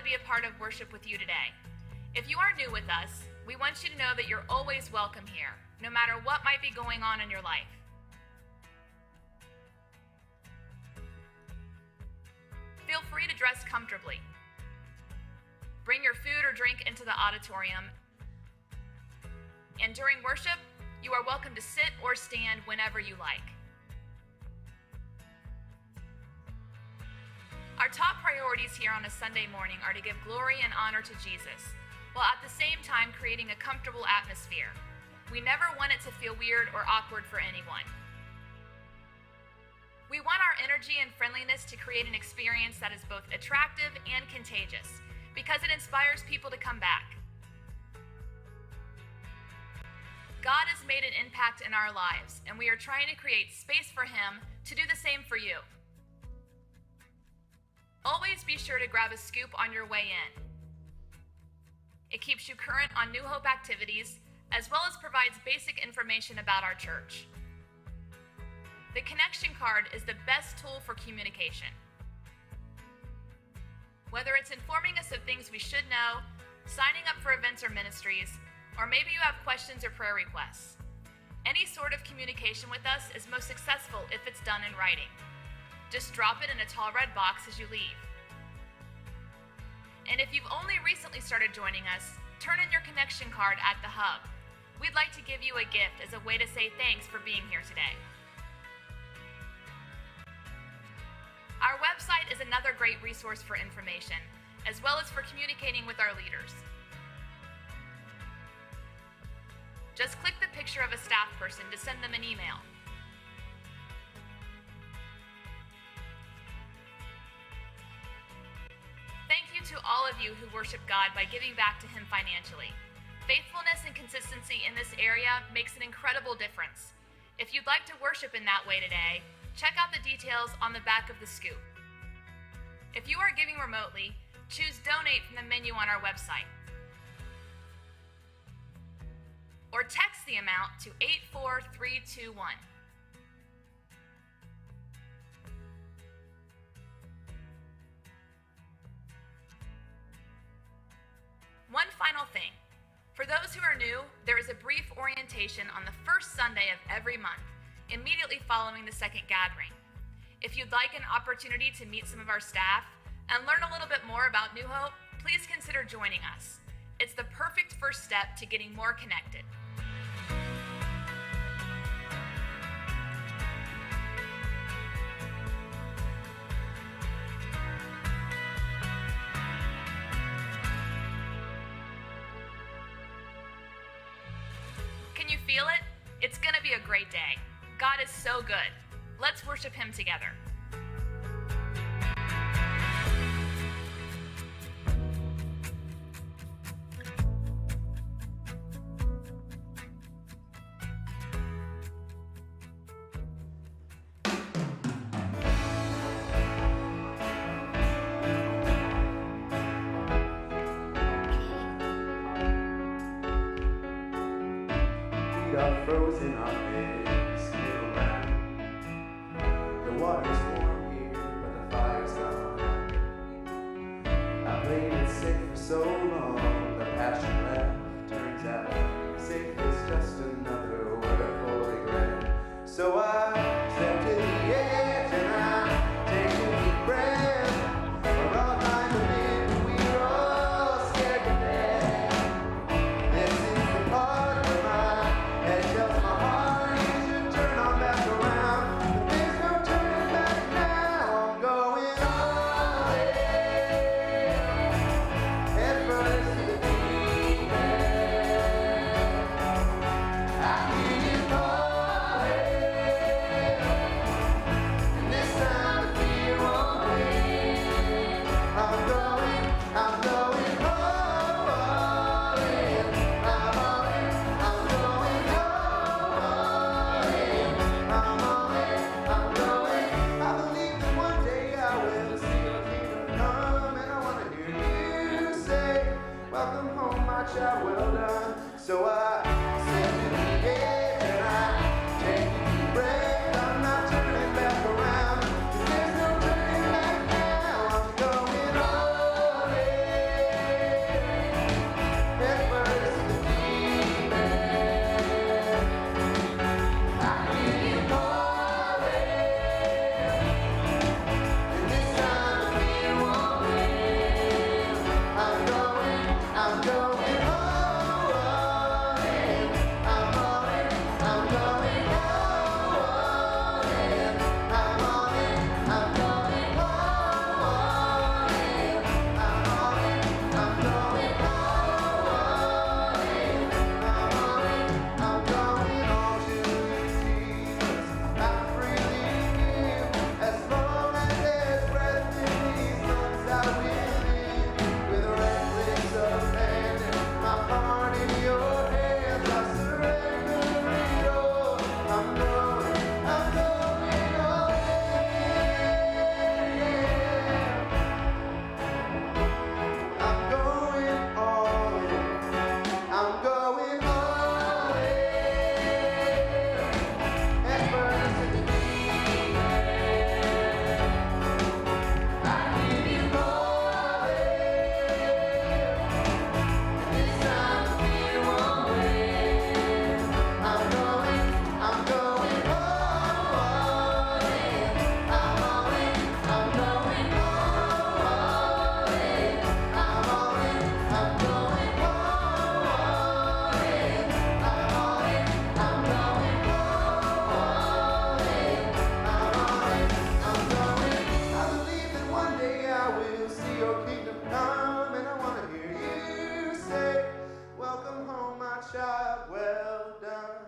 to be a part of worship with you today. If you are new with us, we want you to know that you're always welcome here, no matter what might be going on in your life. Feel free to dress comfortably. Bring your food or drink into the auditorium. And during worship, you are welcome to sit or stand whenever you like. Our top priorities here on a Sunday morning are to give glory and honor to Jesus, while at the same time creating a comfortable atmosphere. We never want it to feel weird or awkward for anyone. We want our energy and friendliness to create an experience that is both attractive and contagious, because it inspires people to come back. God has made an impact in our lives, and we are trying to create space for Him to do the same for you. Always be sure to grab a scoop on your way in. It keeps you current on New Hope activities, as well as provides basic information about our church. The connection card is the best tool for communication. Whether it's informing us of things we should know, signing up for events or ministries, or maybe you have questions or prayer requests. Any sort of communication with us is most successful if it's done in writing. Just drop it in a tall red box as you leave. And if you've only recently started joining us, turn in your connection card at the hub. We'd like to give you a gift as a way to say thanks for being here today. Our website is another great resource for information, as well as for communicating with our leaders. Just click the picture of a staff person to send them an email. Thank you to all of you who worship God by giving back to Him financially. Faithfulness and consistency in this area makes an incredible difference. If you'd like to worship in that way today, check out the details on the back of the scoop. If you are giving remotely, choose Donate from the menu on our website. Or text the amount to 84321. One final thing. For those who are new, there is a brief orientation on the first Sunday of every month, immediately following the second gathering. If you'd like an opportunity to meet some of our staff and learn a little bit more about New Hope, please consider joining us. It's the perfect first step to getting more connected. Can you feel it? It's going to be a great day. God is so good. Let's worship Him together. We are frozen on this little land. The water's warm here, but the fire's gone. I played it safe for so long, the passion left. Turns out safe is just another word for regret. So I stepped to the edge and I take a deep breath. We're all kind of men, we're all scared to death. This is the part where my head tells my heart you should turn on back around. But there's no turning back now. I'm going all in, head first to the deep end. well done.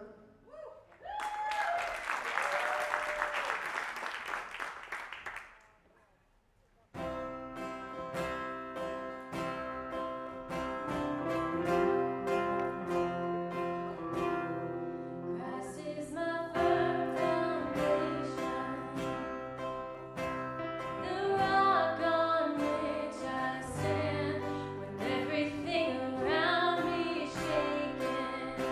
Christ is my firm foundation, the rock on which I stand when everything around me is shaking.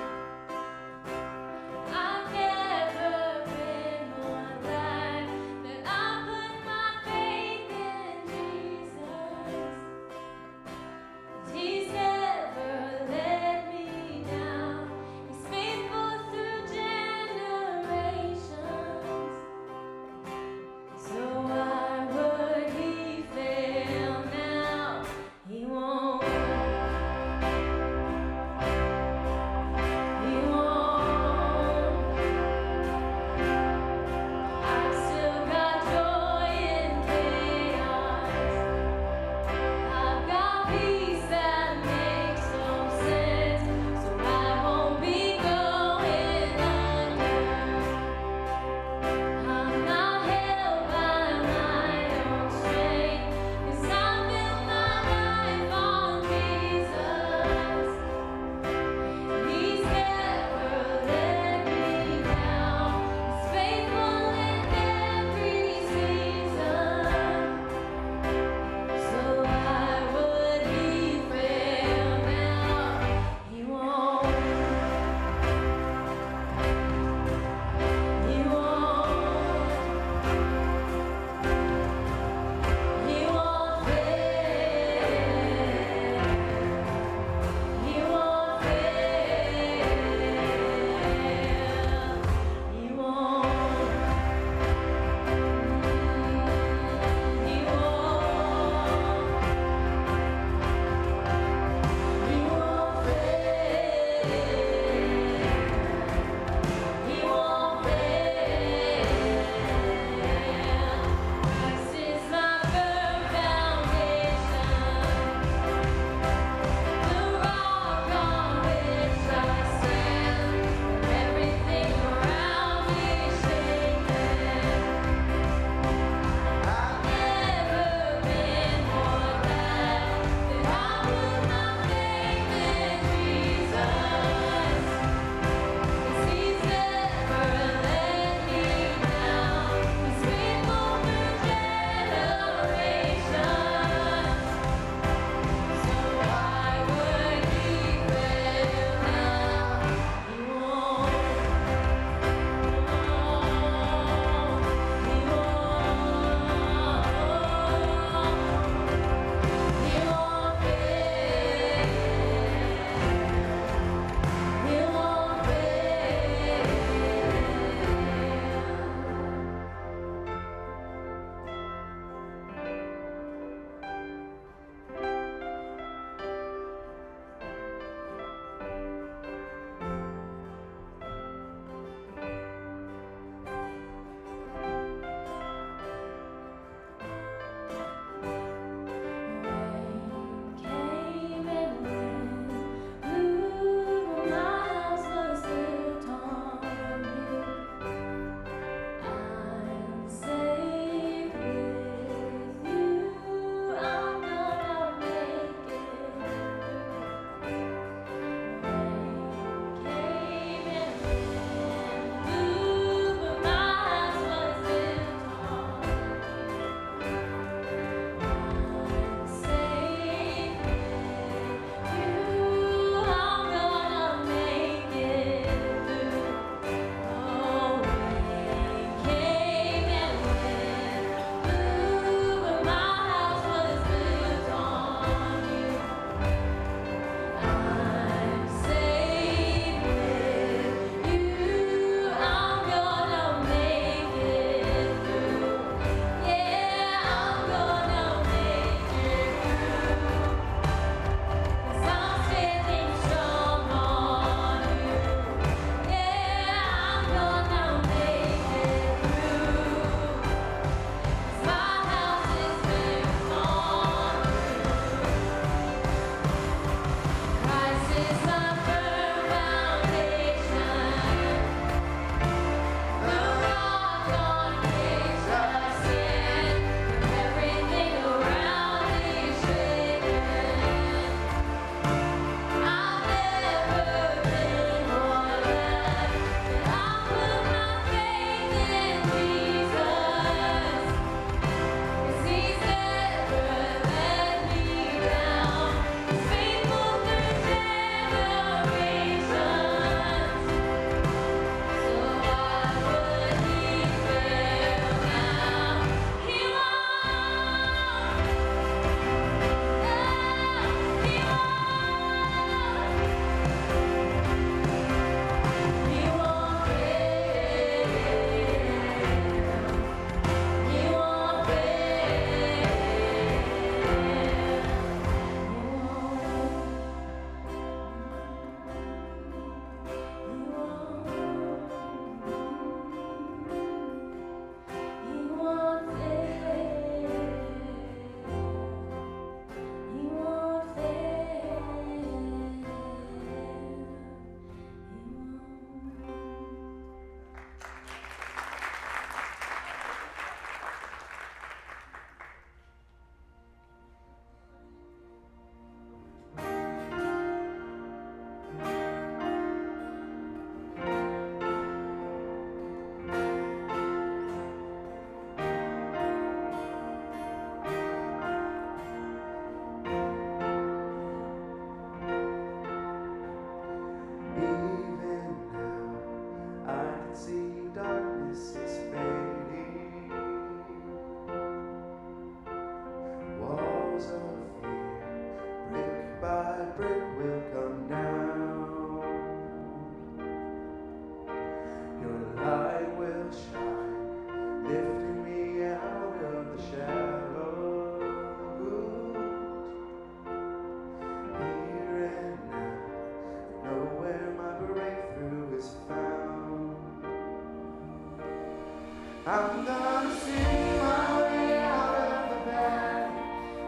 I'm gonna sing my way out of the valley.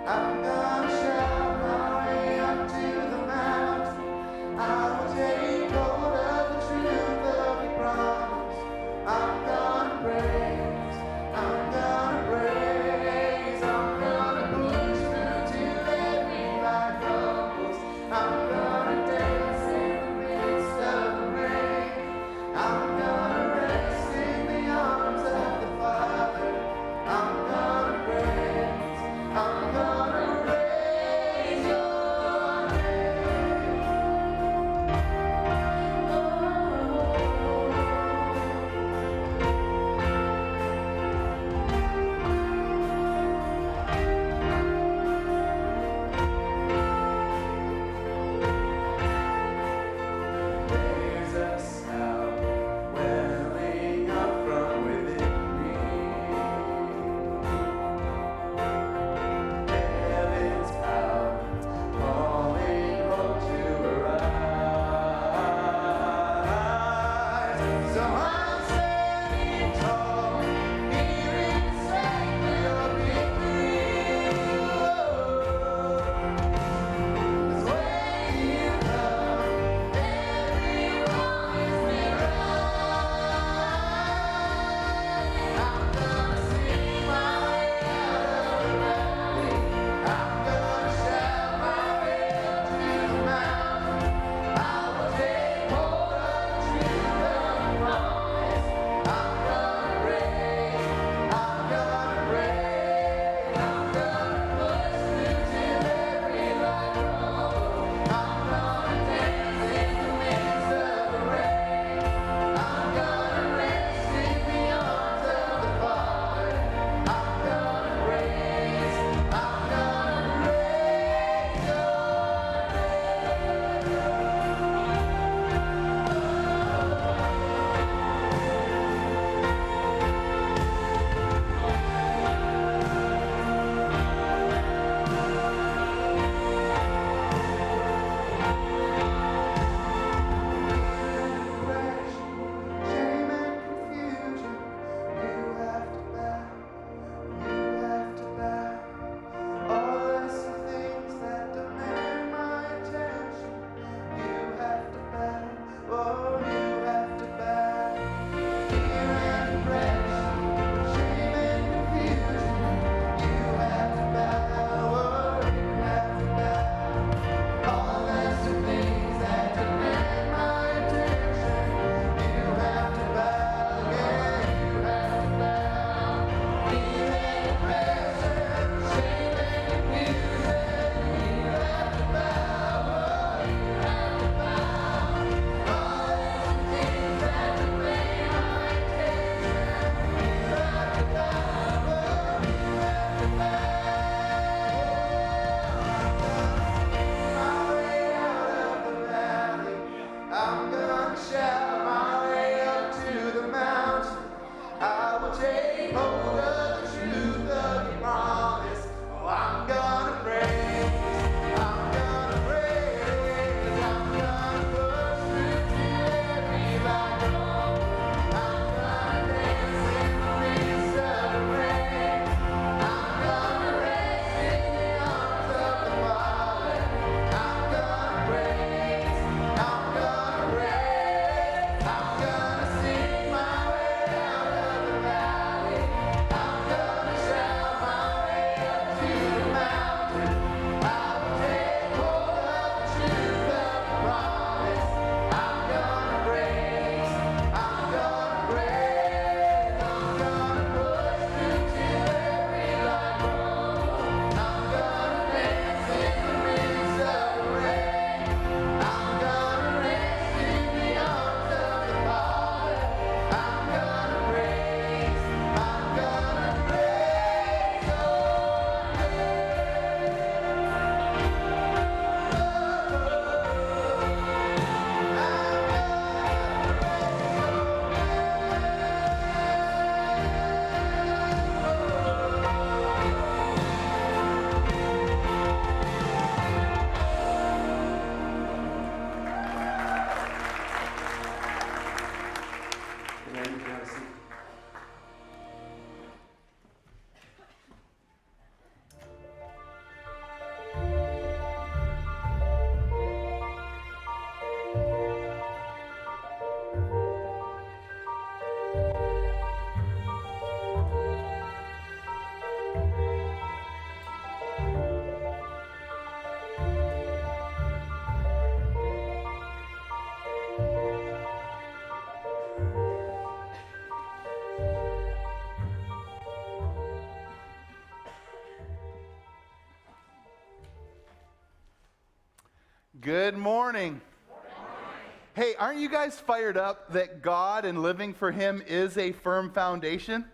I'm gonna shout my way up to the mountain. I will take hold of the truth of your promise. I'm gonna praise, I'm gonna praise, I'm gonna push through till every light crumbles. I'm gonna dance in the midst of the rain. I'm gonna rest in the arms of the Father. I'm gonna praise, I'm gonna praise your name. Raise us out, welling up from within me. Heaven's power, calling hope to arise. So I'm standing tall, here in sight of your victory. 'Cause when you come, everyone is I'm gonna sing my way out of the valley. I'm gonna shout my way up to the mountain. I will take hold of the truth of your promise. I'm gonna praise, I'm gonna praise, I'm gonna push through till every light crumbles. I'm gonna dance in the midst of the rain. I'm gonna rest in the arms of the Father. I'm gonna praise, I'm gonna praise your shame and confusion. You have to bow, you have to bow. All lesser things that demand my attention. You have to bow, oh, you have to bow. Fear and depression, shame and confusion. You have to bow, oh, you have to bow. All lesser things that demand my attention. You have to bow, yeah, you have to bow. Fear and depression, shame and confusion. You have to bow, oh, you have to bow. All lesser things that demand my attention. You have to bow, oh, you have to bow. My way out of the valley. I'm gonna shout my way up to the mountain. I will take hold of the truth of your promise. Oh, I'm gonna praise, I'm gonna praise, I'm gonna push through till every light crumbles. I'm gonna dance in the midst of the rain. I'm gonna rest in the arms of the Father. I'm gonna praise, I'm gonna praise, I'm gonna sing my way out of the valley. I'm gonna shout my way up to the mountain. I will take hold of the truth of your promise. I'm gonna praise, I'm gonna praise, I'm gonna push through till every light crumbles. I'm gonna dance in the midst of the rain. I'm gonna rest in the arms of the Father. I'm gonna praise, I'm gonna praise your Amen. You can have a seat. Good morning. Hey, aren't you guys fired up that God and living for Him is a firm foundation?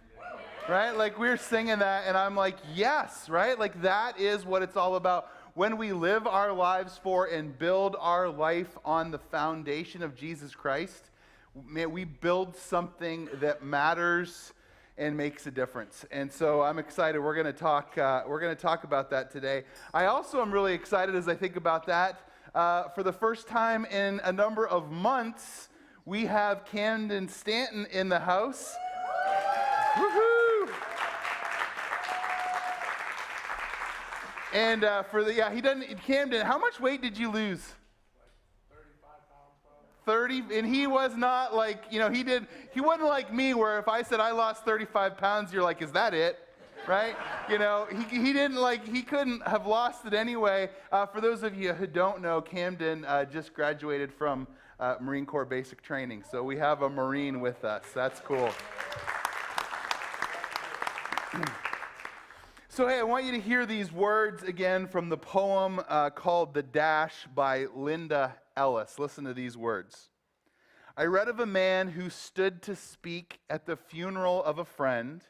Right? Like we're singing that and I'm like, yes, right? Like that is what it's all about. When we live our lives for and build our life on the foundation of Jesus Christ, man, we build something that matters and makes a difference. And so I'm excited. We're going to talk about that today. I also am really excited as I think about that. For the first time in a number of months, we have Camden Stanton in the house. Woohoo! And Camden, how much weight did you lose? 30, and he was not like, he wasn't like me where if I said I lost 35 pounds, you're like, is that it? Right? He couldn't have lost it anyway. For those of you who don't know, Camden just graduated from Marine Corps basic training. So we have a Marine with us. That's cool. So hey, I want you to hear these words again from the poem called The Dash by Linda Ellis. Listen to these words. I read of a man who stood to speak at the funeral of a friend.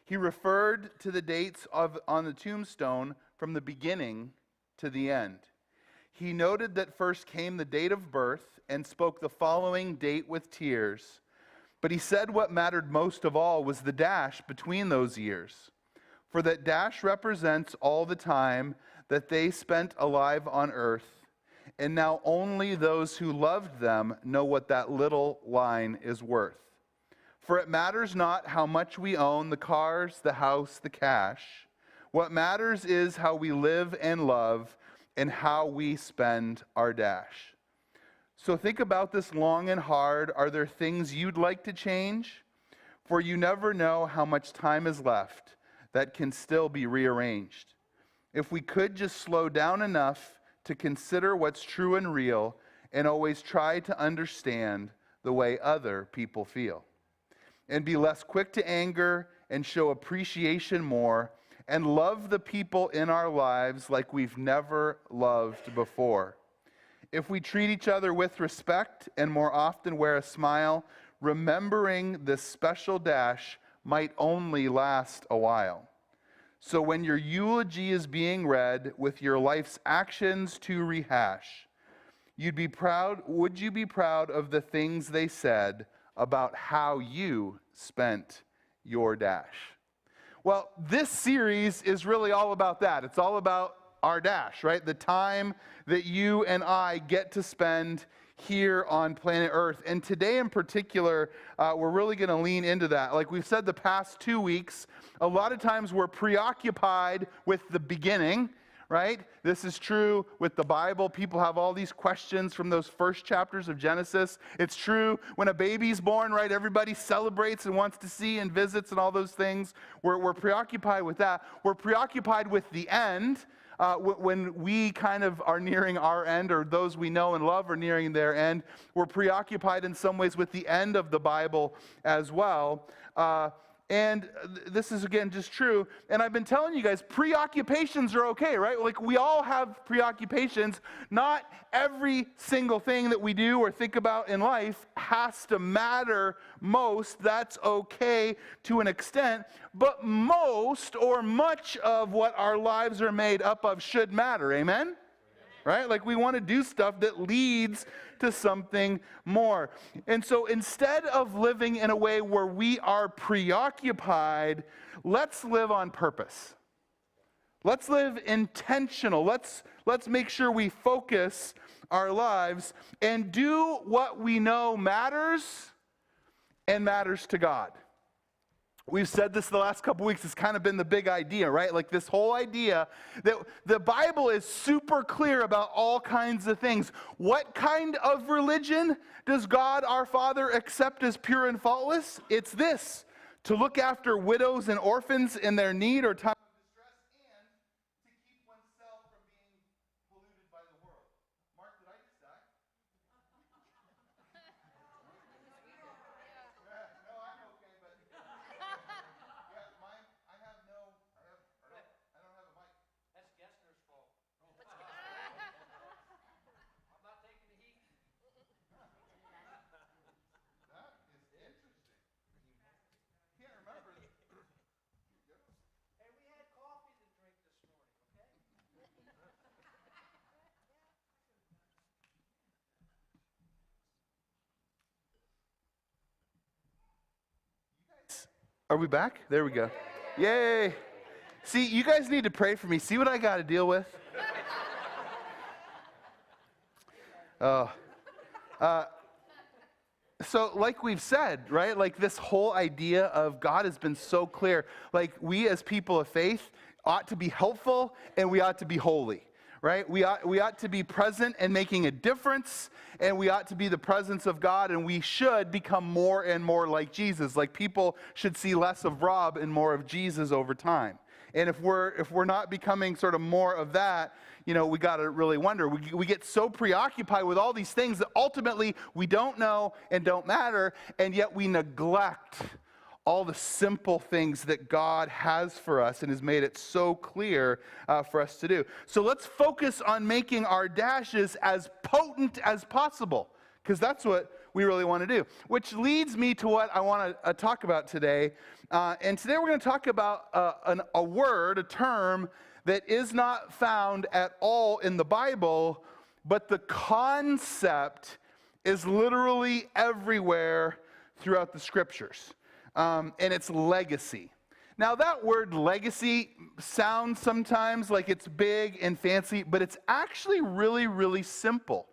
He referred to the dates on the tombstone from the beginning to the end. He noted that first came the date of birth and spoke the following date with tears. But he said what mattered most of all was the dash between those years. For that dash represents all the time that they spent alive on earth, and now only those who loved them know what that little line is worth. For it matters not how much we own, the cars, the house, the cash. What matters is how we live and love and how we spend our dash. So think about this long and hard. Are there things you'd like to change? For you never know how much time is left that can still be rearranged. If we could just slow down enough to consider what's true and real and always try to understand the way other people feel. And be less quick to anger and show appreciation more and love the people in our lives like we've never loved before. If we treat each other with respect and more often wear a smile, remembering this special dash might only last a while. So when your eulogy is being read with your life's actions to rehash, would you be proud of the things they said about how you spent your dash? Well, this series is really all about that. It's all about our dash, right? The time that you and I get to spend here on planet Earth. And today in particular, we're really going to lean into that. Like we've said the past 2 weeks, a lot of times we're preoccupied with the beginning, right? This is true with the Bible. People have all these questions from those first chapters of Genesis. It's true when a baby's born, right? Everybody celebrates and wants to see and visits and all those things. We're preoccupied with that. We're preoccupied with the end. When we kind of are nearing our end, or those we know and love are nearing their end, we're preoccupied in some ways with the end of the Bible as well. And this is, again, just true. And I've been telling you guys, preoccupations are okay, right? Like, we all have preoccupations. Not every single thing that we do or think about in life has to matter most. That's okay to an extent. But most or much of what our lives are made up of should matter. Amen? Right? Like, we want to do stuff that leads to something more. And so instead of living in a way where we are preoccupied, let's live on purpose. Let's live intentional. Let's make sure we focus our lives and do what we know matters and matters to God. We've said this the last couple weeks. It's kind of been the big idea, right? Like this whole idea that the Bible is super clear about all kinds of things. What kind of religion does God our Father accept as pure and faultless? It's this: to look after widows and orphans in their need or time of distress, and to keep oneself from being polluted by the world. Mark, did I just die? No, I'm okay, but I don't have a mic. That's Gessner's fault. Are we back? There we go. Yay. See, you guys need to pray for me. See what I got to deal with? So like we've said, right, like this whole idea of God has been so clear. Like we as people of faith ought to be helpful and we ought to be holy, right? We ought to be present and making a difference, and we ought to be the presence of God, and we should become more and more like Jesus. Like people should see less of Rob and more of Jesus over time. And if we're not becoming sort of more of that, you know, we got to really wonder. We get so preoccupied with all these things that ultimately we don't know and don't matter, and yet we neglect all the simple things that God has for us and has made it so clear for us to do. So let's focus on making our dashes as potent as possible, because that's what we really want to do. Which leads me to what I want to talk about today. And today we're going to talk about a word, a term that is not found at all in the Bible, but the concept is literally everywhere throughout the scriptures. And it's legacy. Now that word legacy sounds sometimes like it's big and fancy, but it's actually really, really simple.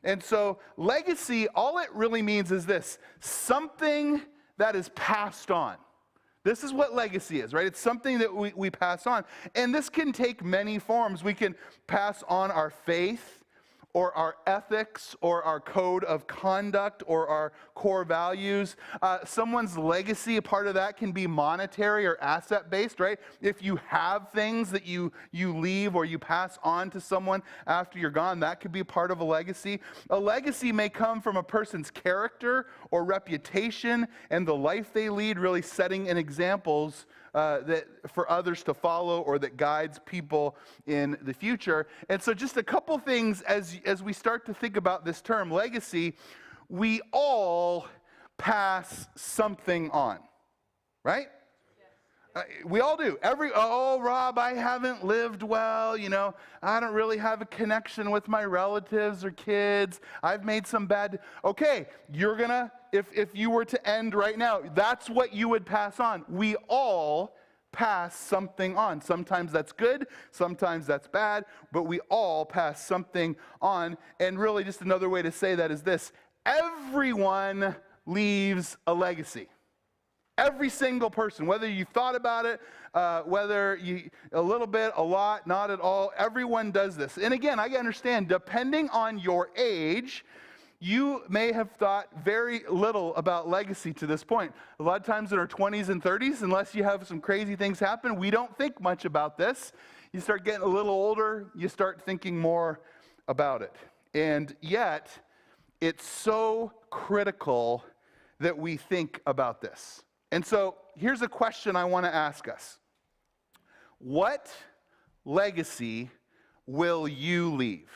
And so legacy, all it really means is this: something that is passed on. This is what legacy is, right? It's something that we pass on. And this can take many forms. We can pass on our faith, or our ethics, or our code of conduct, or our core values. Someone's legacy, a part of that can be monetary or asset-based, right? If you have things that you leave or you pass on to someone after you're gone, that could be a part of a legacy. A legacy may come from a person's character or reputation and the life they lead, really setting an examples that for others to follow, or that guides people in the future. And so just a couple things as we start to think about this term, legacy. We all pass something on, right? We all do. Rob, I haven't lived well, you know, I don't really have a connection with my relatives or kids. I've made some bad. Okay, you're gonna, if you were to end right now, that's what you would pass on. We all pass something on. Sometimes that's good, sometimes that's bad, but we all pass something on. And really just another way to say that is this: everyone leaves a legacy. Every single person, whether you thought about it, whether you a little bit, a lot, not at all, everyone does this. And again, I understand, depending on your age, you may have thought very little about legacy to this point. A lot of times in our 20s and 30s, unless you have some crazy things happen, we don't think much about this. You start getting a little older, you start thinking more about it. And yet, it's so critical that we think about this. And so here's a question I want to ask us. What legacy will you leave?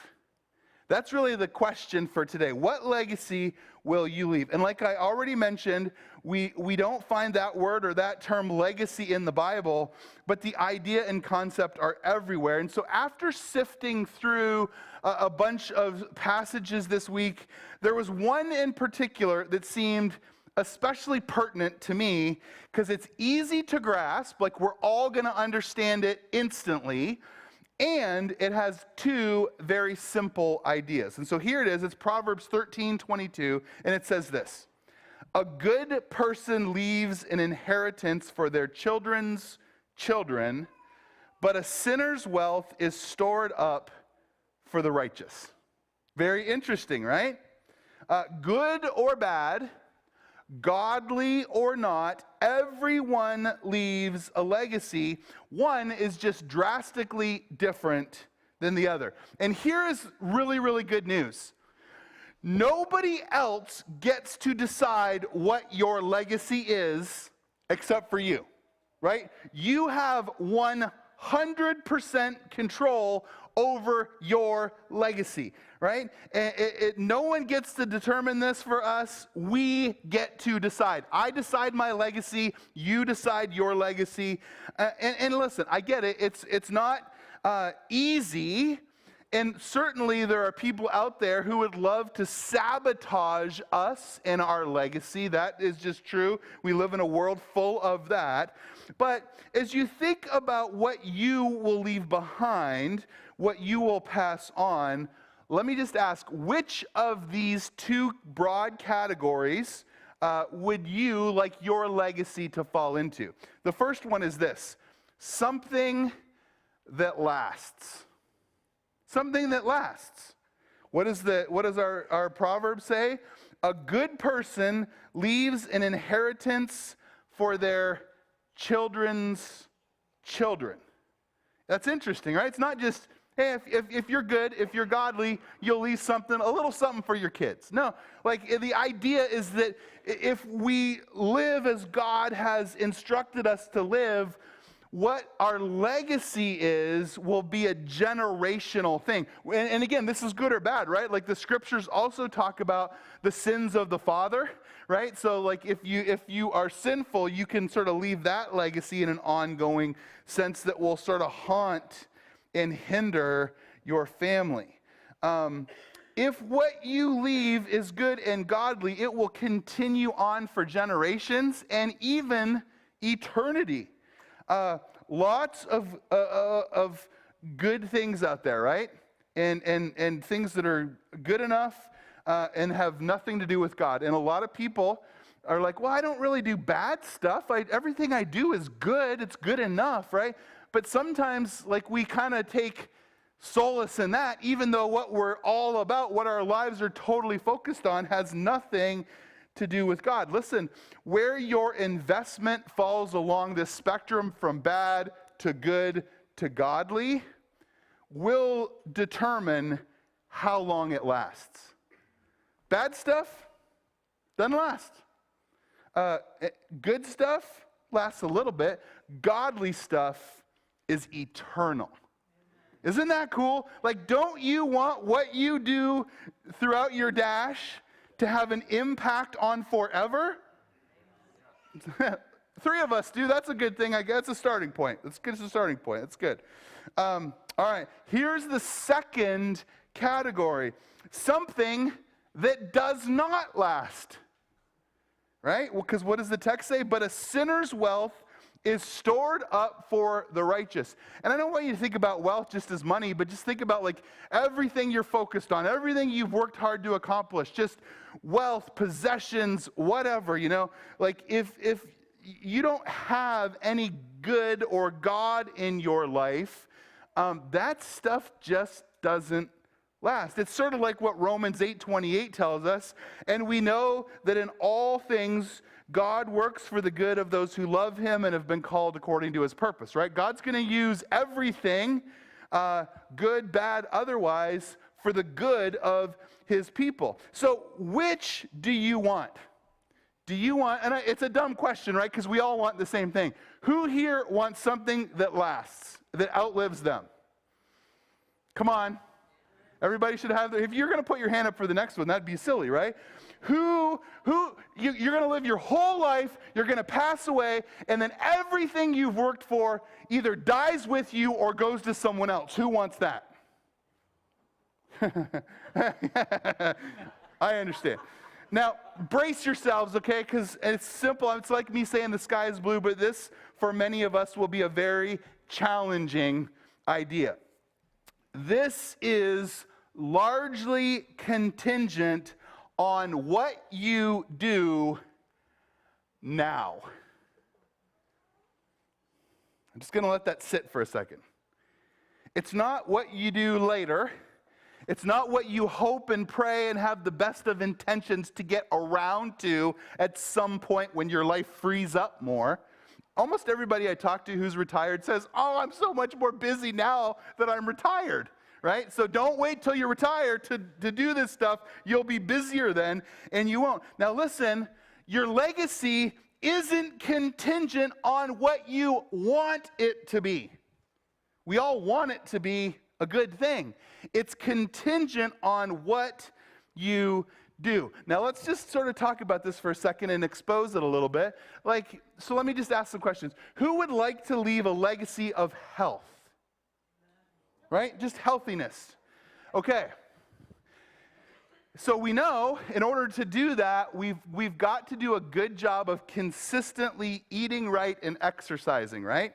That's really the question for today. What legacy will you leave? And like I already mentioned, we don't find that word or that term legacy in the Bible, but the idea and concept are everywhere. And so after sifting through a bunch of passages this week, there was one in particular that seemed especially pertinent to me because it's easy to grasp, like we're all going to understand it instantly, and it has two very simple ideas. And so here it is. It's Proverbs 13:22, and it says this: a good person leaves an inheritance for their children's children, but a sinner's wealth is stored up for the righteous. Very interesting, right? Good or bad, godly or not, everyone leaves a legacy. One is just drastically different than the other. And here is really, really good news. Nobody else gets to decide what your legacy is except for you, right? You have 100% control over your legacy, right? No one gets to determine this for us. We get to decide. I decide my legacy. You decide your legacy. And listen, I get it. It's not easy, And certainly there are people out there who would love to sabotage us and our legacy. That is just true. We live in a world full of that. But as you think about what you will leave behind, what you will pass on, let me just ask, which of these two broad categories would you like your legacy to fall into? The first one is this: something that lasts. Something that lasts. What does our proverb say? A good person leaves an inheritance for their children's children. That's interesting, right? It's not just, hey, if you're good, if you're godly, you'll leave something, a little something for your kids. No, like the idea is that if we live as God has instructed us to live, what our legacy is will be a generational thing. And again, this is good or bad, right? Like the scriptures also talk about the sins of the father, right? So like if you are sinful, you can sort of leave that legacy in an ongoing sense that will sort of haunt and hinder your family. If what you leave is good and godly, it will continue on for generations and even eternity. Lots of good things out there, right? And things that are good enough and have nothing to do with God. And a lot of people are like, well, I don't really do bad stuff. Everything I do is good. It's good enough, right? But sometimes, like, we kind of take solace in that, even though what we're all about, what our lives are totally focused on, has nothing to do with God. Listen, where your investment falls along this spectrum from bad to good to godly will determine how long it lasts. Bad stuff doesn't last. Good stuff lasts a little bit. Godly stuff is eternal. Isn't that cool? Like, don't you want what you do throughout your dash to have an impact on forever? 3 of us do. That's a good thing, I guess. It's a starting point. It's good. It's a starting point. That's good. All right. Here's the second category. Something that does not last. Right? Well, because what does the text say? But a sinner's wealth is stored up for the righteous. And I don't want you to think about wealth just as money, but just think about like everything you're focused on, everything you've worked hard to accomplish, just wealth, possessions, whatever, you know. Like if you don't have any good or God in your life, that stuff just doesn't last. It's sort of like what Romans 8:28 tells us, and we know that in all things God works for the good of those who love him and have been called according to his purpose, right? God's going to use everything, good, bad, otherwise, for the good of his people. So which do you want? Do you want, and it's a dumb question, right? Because we all want the same thing. Who here wants something that lasts, that outlives them? Come on. Everybody should have, if you're going to put your hand up for the next one, that'd be silly, right? You're going to live your whole life, you're going to pass away, and then everything you've worked for either dies with you or goes to someone else. Who wants that? I understand. Now, brace yourselves, okay? Because it's simple. It's like me saying the sky is blue, but this, for many of us, will be a very challenging idea. This is largely contingent on what you do now. I'm just going to let that sit for a second. It's not what you do later. It's not what you hope and pray and have the best of intentions to get around to at some point when your life frees up more. Almost everybody I talk to who's retired says, oh, I'm so much more busy now that I'm retired. Right? So don't wait till you're retired to do this stuff. You'll be busier then, and you won't. Now listen, your legacy isn't contingent on what you want it to be. We all want it to be a good thing. It's contingent on what you do. Now let's just sort of talk about this for a second and expose it a little bit. So let me just ask some questions. Who would like to leave a legacy of health? Right? Just healthiness. Okay. So we know in order to do that, we've got to do a good job of consistently eating right and exercising, right?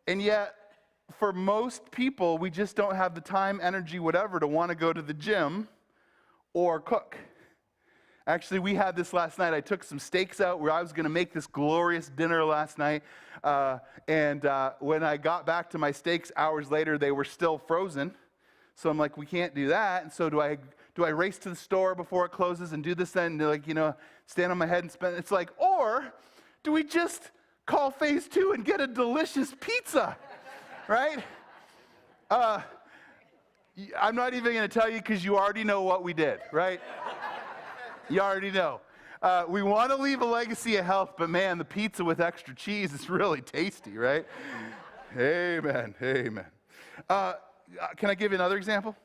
And yet, for most people, we just don't have the time, energy, whatever, to want to go to the gym or cook. Actually, we had this last night. I took some steaks out where I was going to make this glorious dinner last night. And when I got back to my steaks hours later, they were still frozen. So I'm like, we can't do that. And so do I race to the store before it closes and do this then? And like, stand on my head and spend. It's like, or do we just call phase 2 and get a delicious pizza, right? I'm not even going to tell you because you already know what we did, right? You already know. We want to leave a legacy of health, but man, the pizza with extra cheese is really tasty, right? Amen. Amen. Can I give you another example?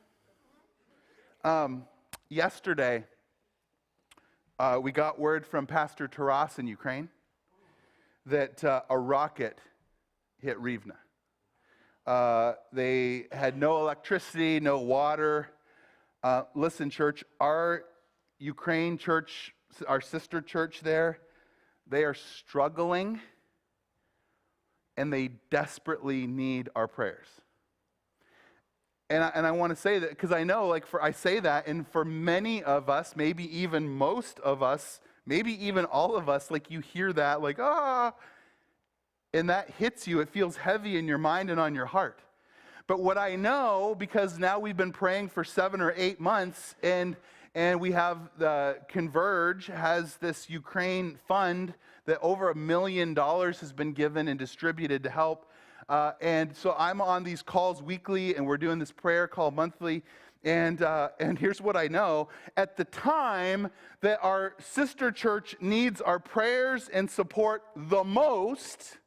Yesterday, we got word from Pastor Taras in Ukraine that a rocket hit Rivne. They had no electricity, no water. Listen, church, our Ukraine church, our sister church there, they are struggling, and they desperately need our prayers. And I want to say that because I know, I say that, and for many of us, maybe even most of us, maybe even all of us, you hear that, and that hits you. It feels heavy in your mind and on your heart. But what I know, because now we've been praying for 7 or 8 months, and we have Converge has this Ukraine fund that over $1 million has been given and distributed to help. And so I'm on these calls weekly, and we're doing this prayer call monthly. And here's what I know. At the time that our sister church needs our prayers and support the most,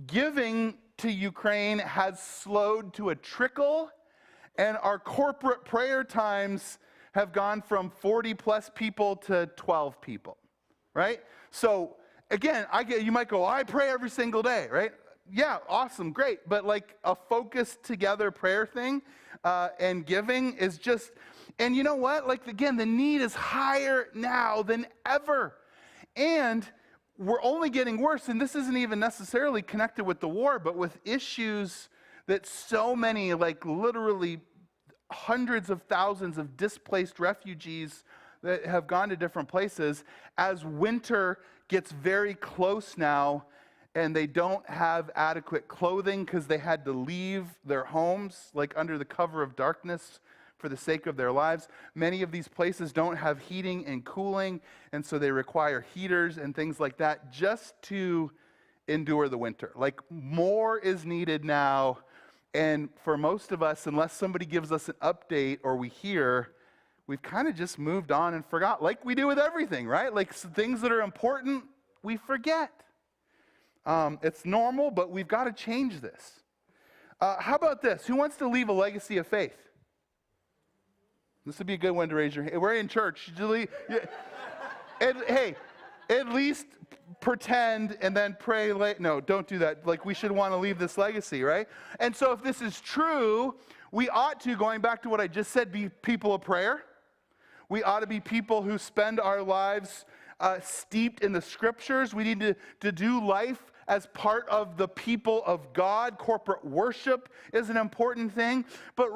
giving to Ukraine has slowed to a trickle, and our corporate prayer times have gone from 40 plus people to 12 people, right? So again, you might go, I pray every single day, right? Yeah, awesome, great. But a focused together prayer thing and giving is just, and you know what? Again, the need is higher now than ever. And we're only getting worse, and this isn't even necessarily connected with the war, but with issues that so many, literally hundreds of thousands of displaced refugees that have gone to different places, as winter gets very close now, and they don't have adequate clothing because they had to leave their homes, under the cover of darkness for the sake of their lives. Many of these places don't have heating and cooling, and so they require heaters and things like that just to endure the winter. More is needed now, and for most of us, unless somebody gives us an update or we hear, we've kind of just moved on and forgot, like we do with everything, right? Things that are important, we forget. It's normal, but we've got to change this. How about this? Who wants to leave a legacy of faith? This would be a good one to raise your hand. We're in church. Hey, at least pretend and then pray. No, don't do that. We should want to leave this legacy, right? And so if this is true, we ought to, going back to what I just said, be people of prayer. We ought to be people who spend our lives steeped in the scriptures. We need to do life as part of the people of God. Corporate worship is an important thing. But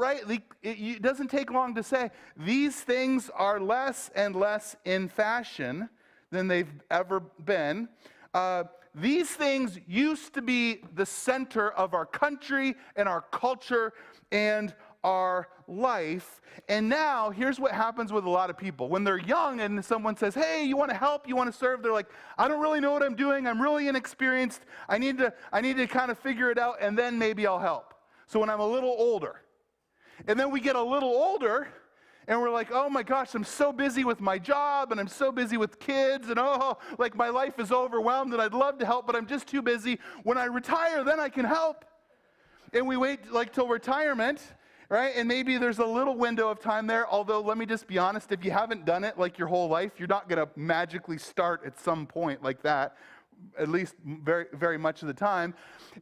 it doesn't take long to say, these things are less and less in fashion than they've ever been. These things used to be the center of our country and our culture and our life. And now, here's what happens with a lot of people. When they're young and someone says, hey, you want to help, you want to serve, they're like, I don't really know what I'm doing. I'm really inexperienced. I need to kind of figure it out, and then maybe I'll help. So when I'm a little older. And then we get a little older, and we're like, oh my gosh, I'm so busy with my job, and I'm so busy with kids, and my life is overwhelmed, and I'd love to help, but I'm just too busy. When I retire, then I can help. And we wait till retirement, right? And maybe there's a little window of time there, although let me just be honest, if you haven't done it your whole life, you're not going to magically start at some point like that. at least very, very much of the time.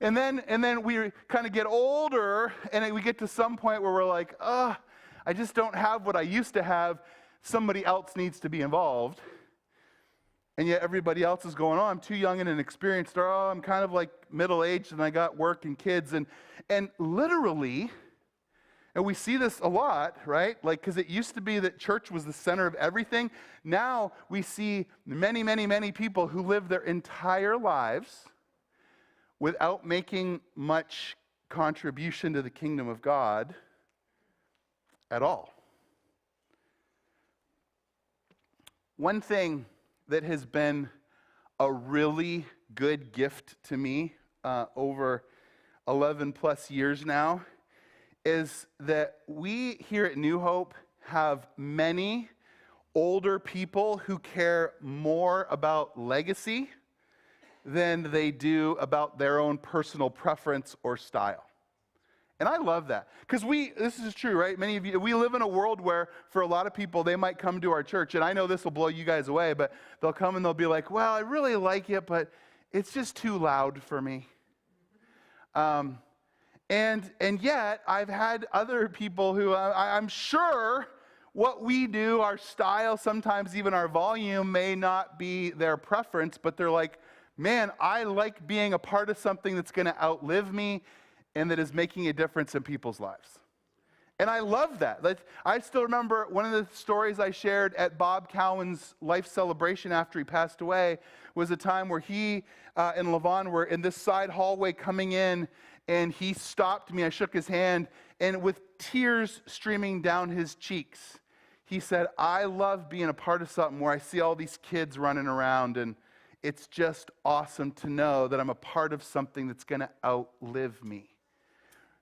And then we kind of get older, and we get to some point where we're like, I just don't have what I used to have. Somebody else needs to be involved. And yet everybody else is going, I'm too young and inexperienced, or I'm kind of like middle-aged and I got work and kids. And literally, and we see this a lot, right? Like, because it used to be that church was the center of everything. Now we see many, many, many people who live their entire lives without making much contribution to the kingdom of God at all. One thing that has been a really good gift to me over 11 plus years now is that we here at New Hope have many older people who care more about legacy than they do about their own personal preference or style. And I love that. Because this is true, right? Many of you, we live in a world where for a lot of people, they might come to our church, and I know this will blow you guys away, but they'll come and they'll be like, well, I really like it, but it's just too loud for me. And yet, I've had other people who I'm sure what we do, our style, sometimes even our volume may not be their preference, but they're like, man, I like being a part of something that's going to outlive me and that is making a difference in people's lives. And I love that. I still remember one of the stories I shared at Bob Cowan's life celebration after he passed away was a time where he and Levon were in this side hallway coming in, and he stopped me. I shook his hand, and with tears streaming down his cheeks, he said, I love being a part of something where I see all these kids running around, and it's just awesome to know that I'm a part of something that's going to outlive me.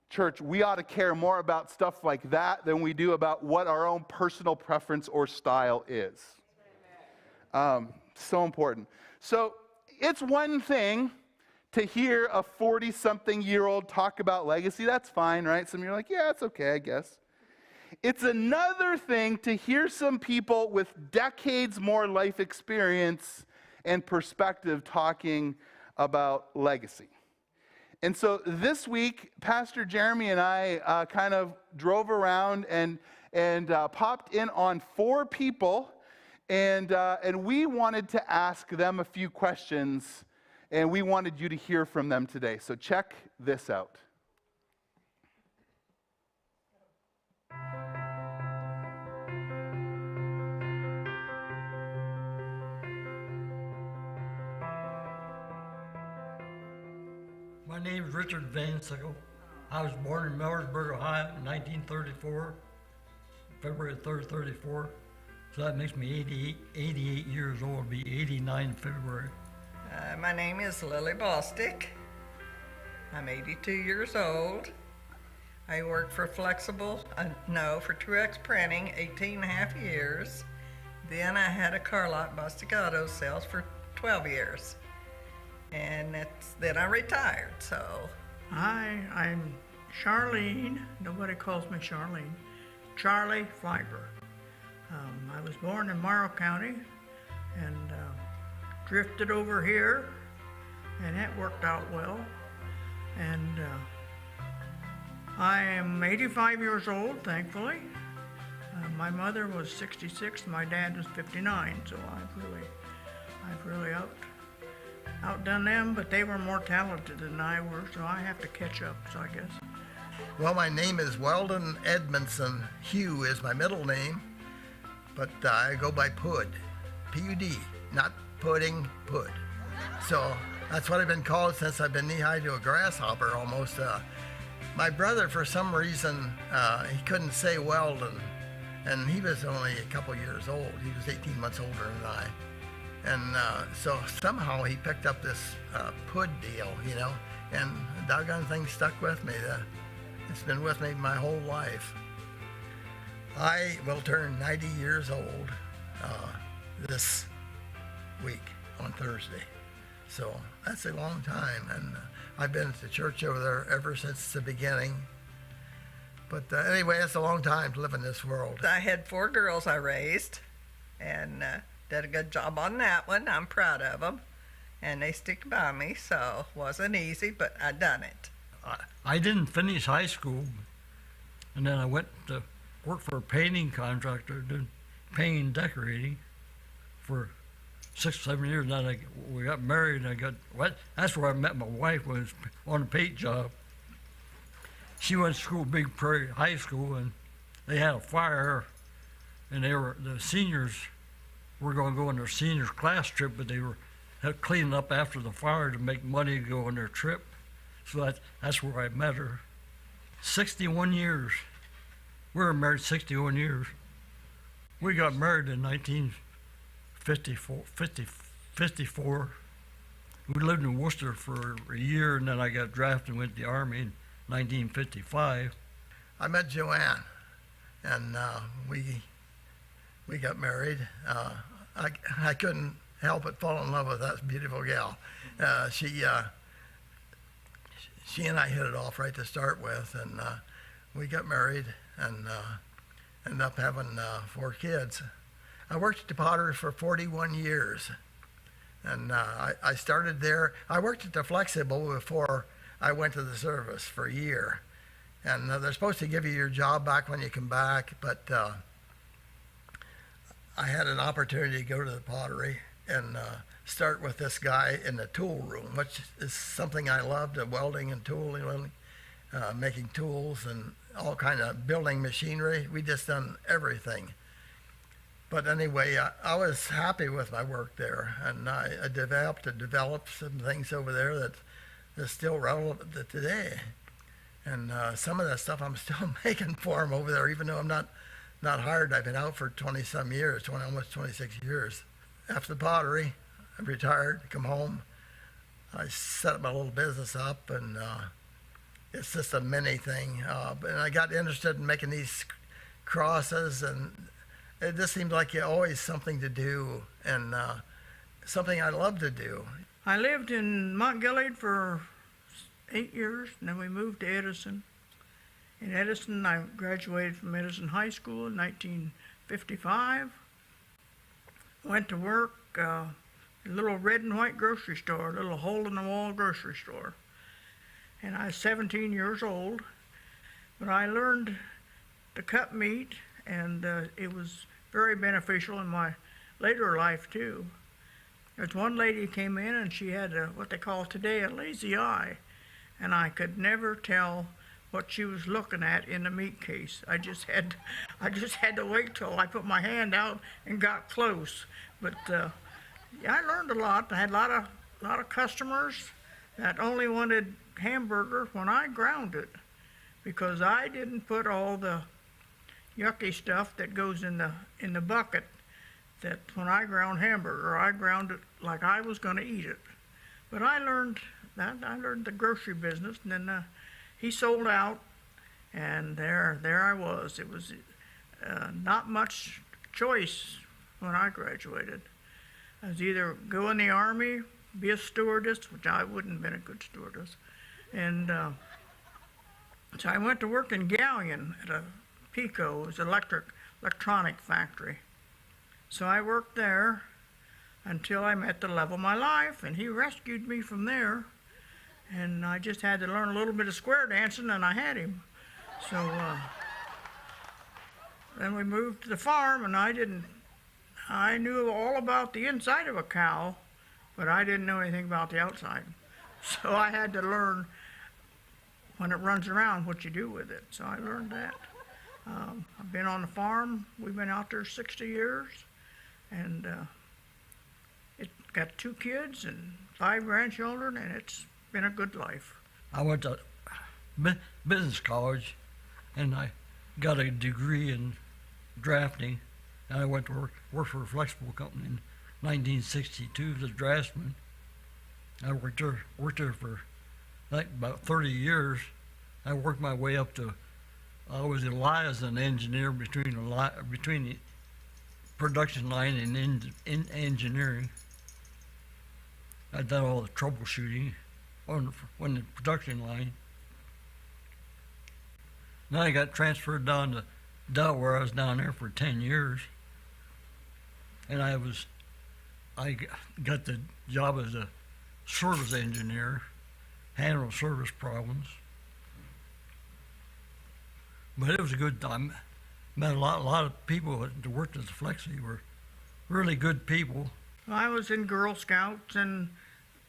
Church, we ought to care more about stuff like that than we do about what our own personal preference or style is. So important. So it's one thing to hear a 40-something-year-old talk about legacy. That's fine, right? Some of you are like, yeah, it's okay, I guess. It's another thing to hear some people with decades more life experience and perspective talking about legacy. And so this week, Pastor Jeremy and I kind of drove around and popped in on 4 people, and we wanted to ask them a few questions, and we wanted you to hear from them today. So check this out. My name is Richard Van Sickle. I was born in Millersburg, Ohio in 1934, February 3rd, 34. So that makes me 88 years old. It'll be 89 in February. My name is Lily Bostick. I'm 82 years old. I worked for for Truex Printing, 18 and a half years. Then I had a car lot, Bostick Auto Sales, for 12 years. And then I retired, so. Hi, I'm Charlene. Nobody calls me Charlene. Charlie Fiber. I was born in Morrow County and drifted over here, and that worked out well. And I am 85 years old, thankfully. My mother was 66, my dad was 59, so I've really outdone them, but they were more talented than I were, so I have to catch up, so I guess. Well, my name is Weldon Edmondson. Hugh is my middle name, but I go by Pud, P-U-D, not pudding, Pud. So that's what I've been called since I've been knee-high to a grasshopper almost. My brother, for some reason, he couldn't say Weldon, and he was only a couple years old. He was 18 months older than I. And so somehow he picked up this Pud deal, and the doggone thing stuck with me. It's been with me my whole life. I will turn 90 years old this week on Thursday. So that's a long time, and I've been at the church over there ever since the beginning. But anyway, it's a long time to live in this world. I had 4 girls I raised, and did a good job on that one. I'm proud of them. and they stick by me, so wasn't easy, but I done it. I didn't finish high school, and then I went to work for a painting contractor, doing painting and decorating for 6 or 7 years. Then we got married, and that's where I met my wife, was on a paint job. She went to school, Big Prairie High School, and they had a fire, and the seniors were going to go on their seniors class trip, but they were cleaning up after the fire to make money to go on their trip. So that's where I met her. 61 years. We were married 61 years. We got married in 1954. We lived in Worcester for a year, and then I got drafted and went to the Army in 1955. I met Joanne, and we got married. I couldn't help but fall in love with that beautiful gal. She and I hit it off right to start with, and we got married and ended up having 4 kids. I worked at the Pottery for 41 years, and I started there. I worked at the Flexible before I went to the service for a year, and they're supposed to give you your job back when you come back, but I had an opportunity to go to the Pottery and start with this guy in the tool room, which is something I loved, welding and tooling, making tools and all kind of building machinery. We just done everything. But anyway, I was happy with my work there, and I developed some things over there that is still relevant to today. And some of that stuff I'm still making for them over there, even though I'm not hired. I've been out for 20-some years, almost 26 years. After the Pottery, I retired, come home. I set up my little business up, and it's just a mini thing. And I got interested in making these crosses, and it just seemed like always something to do, and something I love to do. I lived in Montgilead for 8 years, and then we moved to Edison. In Edison, I graduated from Edison High School in 1955. Went to work a little red and white grocery store, a little hole-in-the-wall grocery store. And I was 17 years old, but I learned to cut meat, and it was very beneficial in my later life, too. There's one lady who came in, and she had what they call today a lazy eye, and I could never tell what she was looking at in the meat case. I just had to wait till I put my hand out and got close. But yeah, I learned a lot. I had a lot of customers that only wanted hamburger when I ground it, because I didn't put all the yucky stuff that goes in the bucket. That when I ground hamburger, I ground it like I was going to eat it. But I learned that. I learned the grocery business, and then he sold out, and there I was. It was not much choice when I graduated. I was either go in the Army, be a stewardess, which I wouldn't have been a good stewardess, and so I went to work in Galleon at a Pico. It was an electronic factory. So I worked there until I met the love of my life, and he rescued me from there. And I just had to learn a little bit of square dancing, and I had him. So then we moved to the farm, and I knew all about the inside of a cow, but I didn't know anything about the outside. So I had to learn when it runs around what you do with it. So I learned that. I've been on the farm. We've been out there 60 years, and it got 2 kids and 5 grandchildren, and it's been a good life. I went to business college, and I got a degree in drafting, and I went to work for a flexible company in 1962 as a draftsman. I worked there for like about 30 years. I worked my way up to, I was a liaison engineer between the production line and in engineering. I done all the troubleshooting on the production line. Then I got transferred down to Delaware. I was down there for 10 years, and I got the job as a service engineer, handle service problems. But it was a good time. Met a lot of people that worked at the Flexi were really good people. Well, I was in Girl Scouts and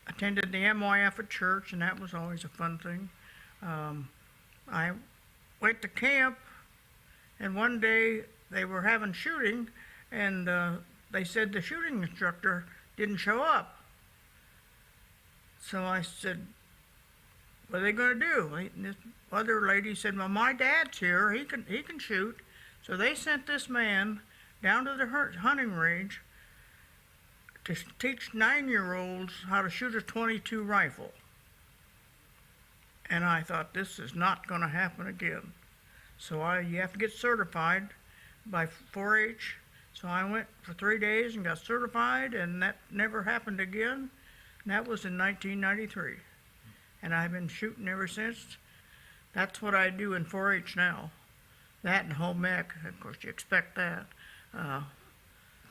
attended the MYF at church, and that was always a fun thing. I went to camp, and one day they were having shooting, and they said the shooting instructor didn't show up. So I said, what are they going to do? And this other lady said, well, my dad's here. He can shoot. So they sent this man down to the hunting range to teach 9-year-olds how to shoot a .22 rifle. And I thought, this is not going to happen again. So you have to get certified by 4-H. So I went for 3 days and got certified, and that never happened again. And that was in 1993. And I've been shooting ever since. That's what I do in 4-H now. That and home ec, of course you expect that.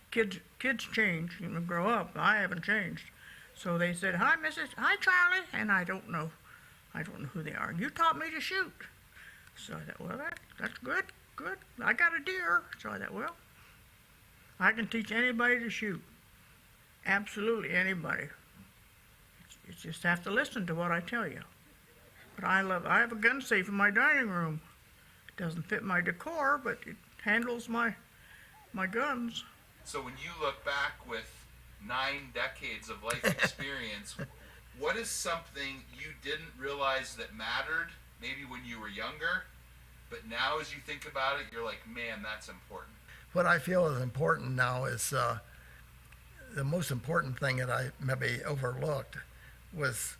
Kids change, grow up. I haven't changed. So they said, hi Charlie, and I don't know who they are. You taught me to shoot. So I thought, well, that's good. I got a deer. So I thought, well, I can teach anybody to shoot. Absolutely anybody. You just have to listen to what I tell you. But I have a gun safe in my dining room. It doesn't fit my decor, but it handles my guns. So when you look back with 9 decades of life experience, what is something you didn't realize that mattered, maybe when you were younger, but now as you think about it, you're like, man, that's important? What I feel is important now is the most important thing that I maybe overlooked was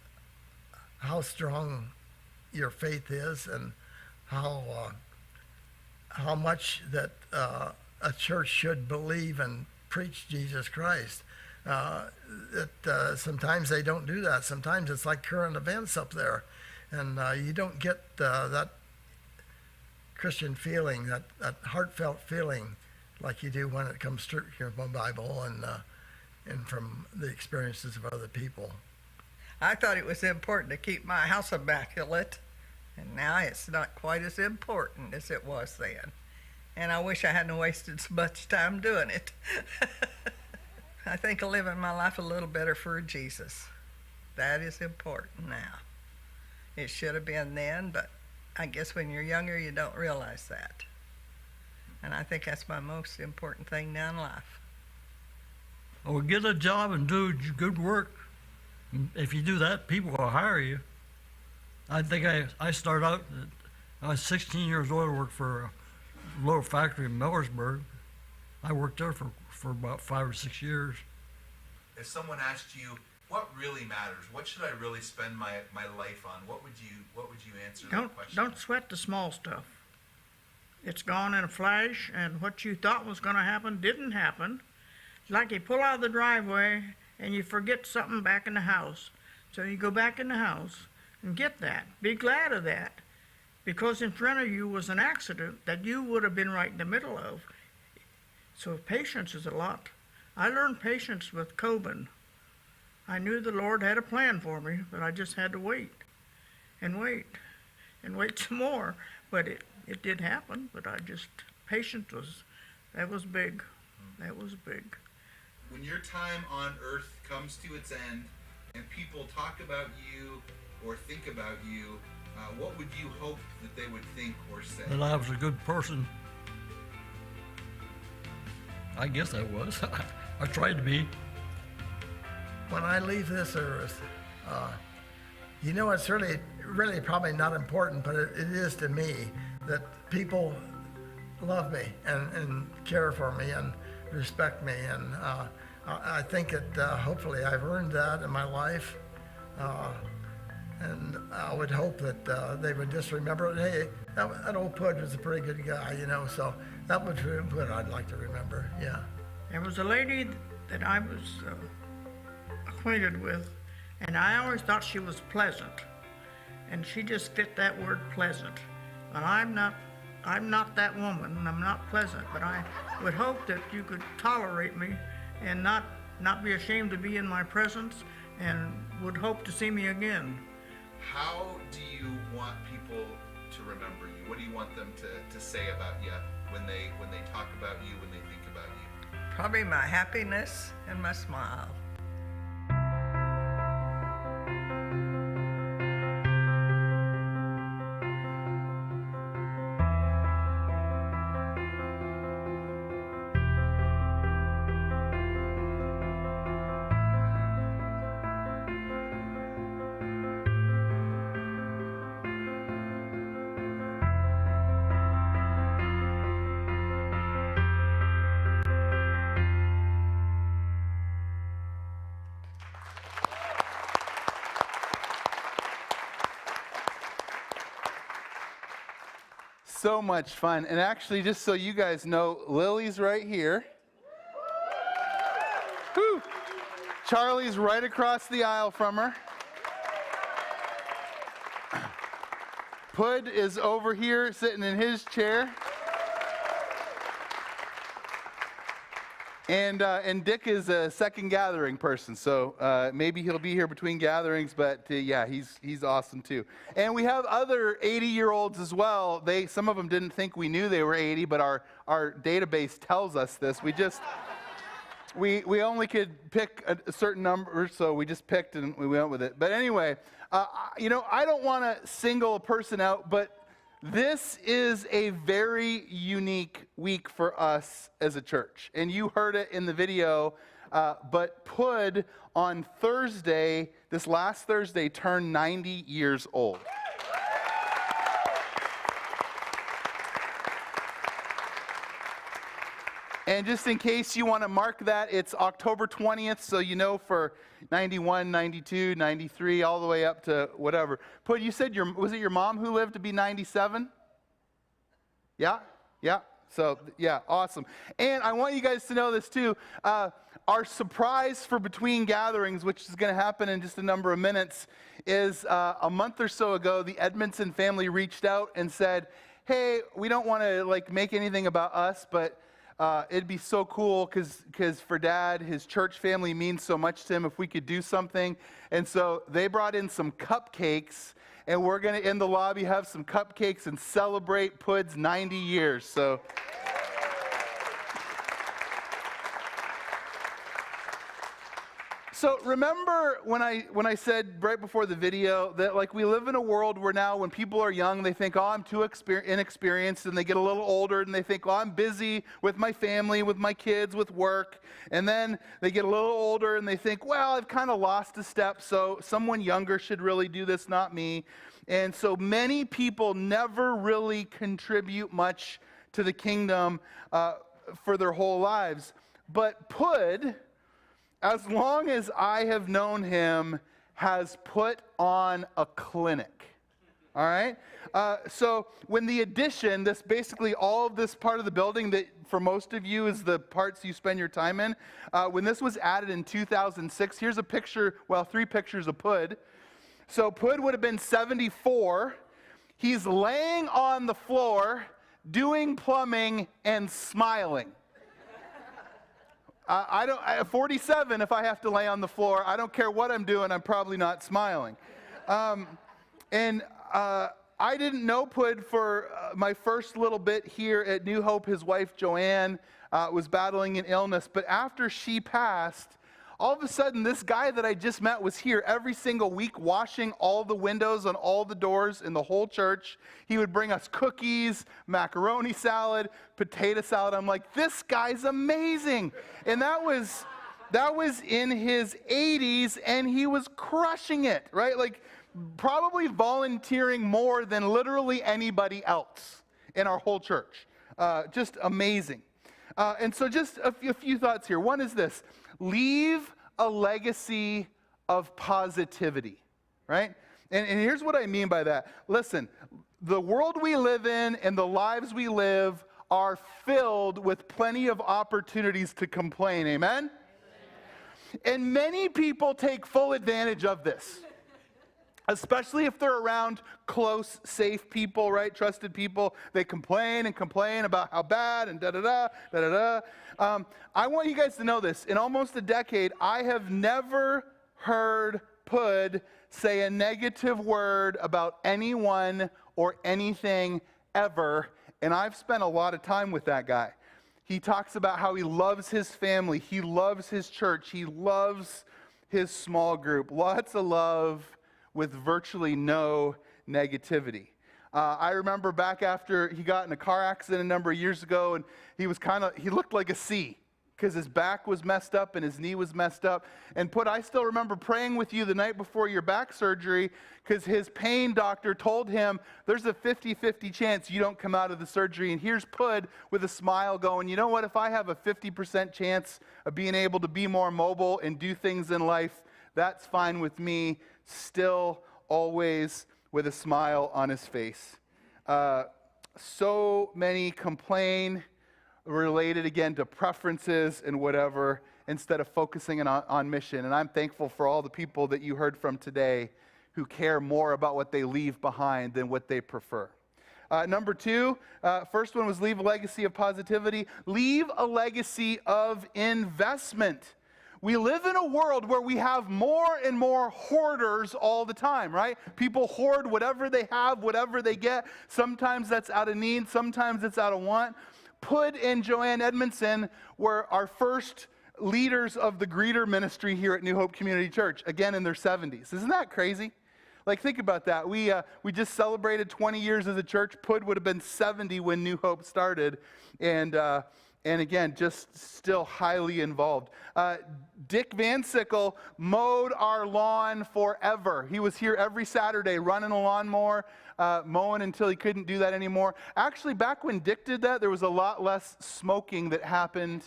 how strong your faith is and how much that a church should believe and preach Jesus Christ. Sometimes they don't do that. Sometimes it's like current events up there, and you don't get that Christian feeling, that heartfelt feeling like you do when it comes straight from the Bible and from the experiences of other people. I thought it was important to keep my house immaculate, and now it's not quite as important as it was then. And I wish I hadn't wasted so much time doing it. I think I'm living my life a little better for Jesus. That is important now. It should have been then, but I guess when you're younger, you don't realize that. And I think that's my most important thing now in life. Or get a job and do good work. If you do that, people will hire you. I think I started out, I was 16 years old, I worked for a little factory in Millersburg. I worked there for about 5 or 6 years. If someone asked you, what really matters? What should I really spend my life on? What would you answer that question? Don't sweat the small stuff. It's gone in a flash, and what you thought was going to happen didn't happen. It's like you pull out of the driveway and you forget something back in the house. So you go back in the house and get that. Be glad of that, because in front of you was an accident that you would have been right in the middle of. So patience is a lot. I learned patience with Coben. I knew the Lord had a plan for me, but I just had to wait and wait and wait some more. But it did happen, but patience was big. That was big. When your time on earth comes to its end and people talk about you or think about you, what would you hope that they would think or say? That I was a good person. I guess I was. I tried to be. When I leave this earth, it's really probably not important, but it is to me that people love me and care for me and respect me, and I think that hopefully I've earned that in my life, and I would hope that they would just remember, hey, that old Pud was a pretty good guy, so that would be what I'd like to remember. Yeah. There was a lady that I was acquainted with, and I always thought she was pleasant, and she just fit that word pleasant. But I'm not that woman. I'm not pleasant, but I would hope that you could tolerate me and not be ashamed to be in my presence and would hope to see me again. How do you want people to remember you? What do you want them to say about you when they talk about you, when they think about you? Probably my happiness and my smile. So much fun. And actually, just so you guys know, Lily's right here. Whew. Charlie's right across the aisle from her. Pud is over here sitting in his chair. And Dick is a second gathering person, so maybe he'll be here between gatherings, but yeah, he's awesome too. And we have other 80-year-olds as well. Some of them didn't think we knew they were 80, but our database tells us this. We only could pick a certain number, so we just picked and we went with it. But anyway, I don't want to single a person out, but this is a very unique week for us as a church. And you heard it in the video, but Pud on Thursday, this last Thursday, turned 90 years old. And just in case you want to mark that, it's October 20th, so you know for 91, 92, 93, all the way up to whatever. Pud, you said was it your mom who lived to be 97? Yeah? Yeah? So, yeah, awesome. And I want you guys to know this too. Our surprise for Between Gatherings, which is going to happen in just a number of minutes, is a month or so ago, the Edmondson family reached out and said, hey, we don't want to make anything about us, but it'd be so cool because for Dad, his church family means so much to him if we could do something. And so they brought in some cupcakes, and we're going to, in the lobby, have some cupcakes and celebrate Pud's 90 years. So. So remember when I said right before the video that we live in a world where now when people are young, they think, oh, I'm too inexperienced, and they get a little older and they think, oh, I'm busy with my family, with my kids, with work. And then they get a little older and they think, well, I've kind of lost a step, so someone younger should really do this, not me. And so many people never really contribute much to the kingdom for their whole lives. But Pud, as long as I have known him, has put on a clinic. All right? So when the addition, this basically all of this part of the building that for most of you is the parts you spend your time in, when this was added in 2006, here's a picture, well, 3 pictures of Pud. So Pud would have been 74. He's laying on the floor, doing plumbing, and smiling. 47, if I have to lay on the floor, I don't care what I'm doing, I'm probably not smiling. I didn't know Pud for my first little bit here at New Hope. His wife, Joanne, was battling an illness. But after she passed, all of a sudden, this guy that I just met was here every single week washing all the windows on all the doors in the whole church. He would bring us cookies, macaroni salad, potato salad. I'm like, this guy's amazing. And that was in his 80s, and he was crushing it, right? Probably volunteering more than literally anybody else in our whole church. Just amazing. And so just a few thoughts here. One is this. Leave a legacy of positivity, right? And here's what I mean by that. Listen, the world we live in and the lives we live are filled with plenty of opportunities to complain, amen? And many people take full advantage of this, especially if they're around close, safe people, right? Trusted people. They complain and complain about how bad and da-da-da, da-da-da. I want you guys to know this. In almost a decade, I have never heard Pud say a negative word about anyone or anything ever, and I've spent a lot of time with that guy. He talks about how he loves his family, he loves his church, he loves his small group. Lots of love with virtually no negativity. I remember back after he got in a car accident a number of years ago, and he looked like a C because his back was messed up and his knee was messed up. And I still remember praying with you the night before your back surgery because his pain doctor told him there's a 50-50 chance you don't come out of the surgery. And here's Pud with a smile going, you know what, if I have a 50% chance of being able to be more mobile and do things in life, that's fine with me. Still, always with a smile on his face. So many complain related again to preferences and whatever instead of focusing on mission. And I'm thankful for all the people that you heard from today who care more about what they leave behind than what they prefer. Number two, first one was leave a legacy of positivity. Leave a legacy of investment. We live in a world where we have more and more hoarders all the time, right? People hoard whatever they have, whatever they get. Sometimes that's out of need, sometimes it's out of want. Pud and Joanne Edmondson were our first leaders of the greeter ministry here at New Hope Community Church, again in their 70s. Isn't that crazy? Like, think about that. We just celebrated 20 years as a church. Pud would have been 70 when New Hope started. And again, just still highly involved. Dick Van Sickle mowed our lawn forever. He was here every Saturday running a lawnmower, mowing until he couldn't do that anymore. Actually, back when Dick did that, there was a lot less smoking that happened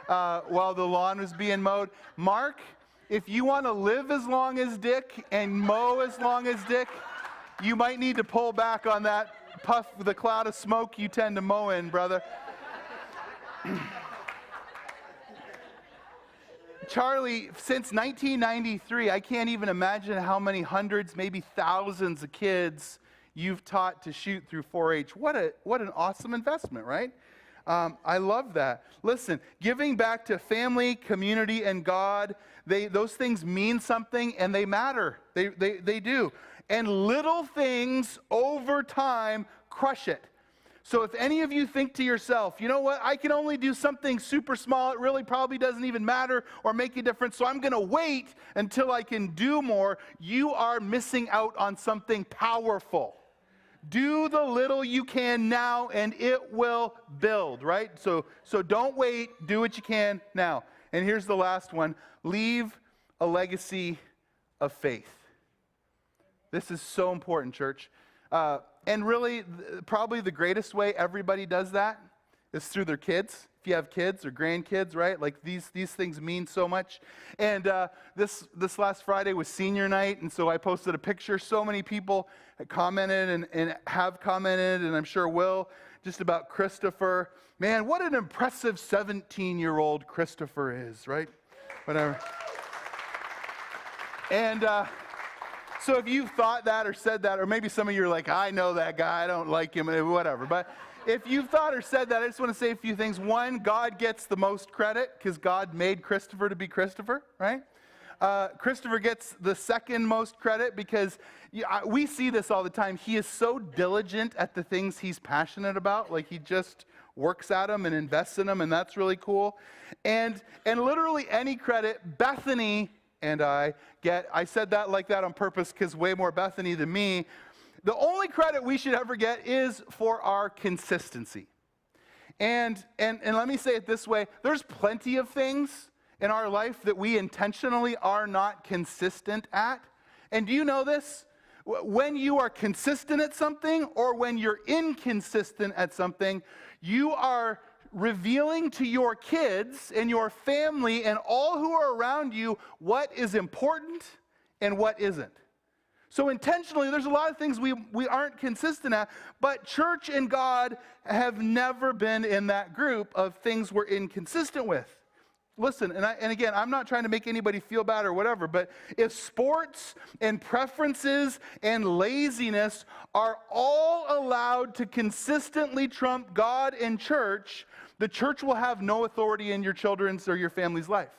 while the lawn was being mowed. Mark, if you want to live as long as Dick and mow as long as Dick, you might need to pull back on that puff, the cloud of smoke you tend to mow in, brother. Charlie, since 1993, I can't even imagine how many hundreds, maybe thousands of kids you've taught to shoot through 4-H. What an awesome investment, right? I love that. Listen, giving back to family, community, and God, those things mean something and they matter. They do. And little things over time crush it. So if any of you think to yourself, you know what, I can only do something super small, it really probably doesn't even matter or make a difference, so I'm going to wait until I can do more, you are missing out on something powerful. Do the little you can now and it will build, right? So don't wait, do what you can now. And here's the last one, leave a legacy of faith. This is so important, church. And really, probably the greatest way everybody does that is through their kids. If you have kids or grandkids, right? Like these things mean so much. And this last Friday was senior night, and so I posted a picture. So many people had commented and have commented, and I'm sure will, just about Christopher. Man, what an impressive 17-year-old Christopher is, right? Whatever. And so if you've thought that or said that, or maybe some of you are like, I know that guy, I don't like him, whatever. But if you've thought or said that, I just want to say a few things. One, God gets the most credit because God made Christopher to be Christopher, right? Christopher gets the second most credit because we see this all the time. He is so diligent at the things he's passionate about. Like he just works at them and invests in them, and that's really cool. And literally any credit, Bethany and I said that like that on purpose because way more Bethany than me. The only credit we should ever get is for our consistency. And let me say it this way, there's plenty of things in our life that we intentionally are not consistent at. And do you know this? When you are consistent at something or when you're inconsistent at something, you are revealing to your kids and your family and all who are around you what is important and what isn't. So intentionally, there's a lot of things we aren't consistent at, but church and God have never been in that group of things we're inconsistent with. Listen, and again, I'm not trying to make anybody feel bad or whatever, but if sports and preferences and laziness are all allowed to consistently trump God and church, the church will have no authority in your children's or your family's life.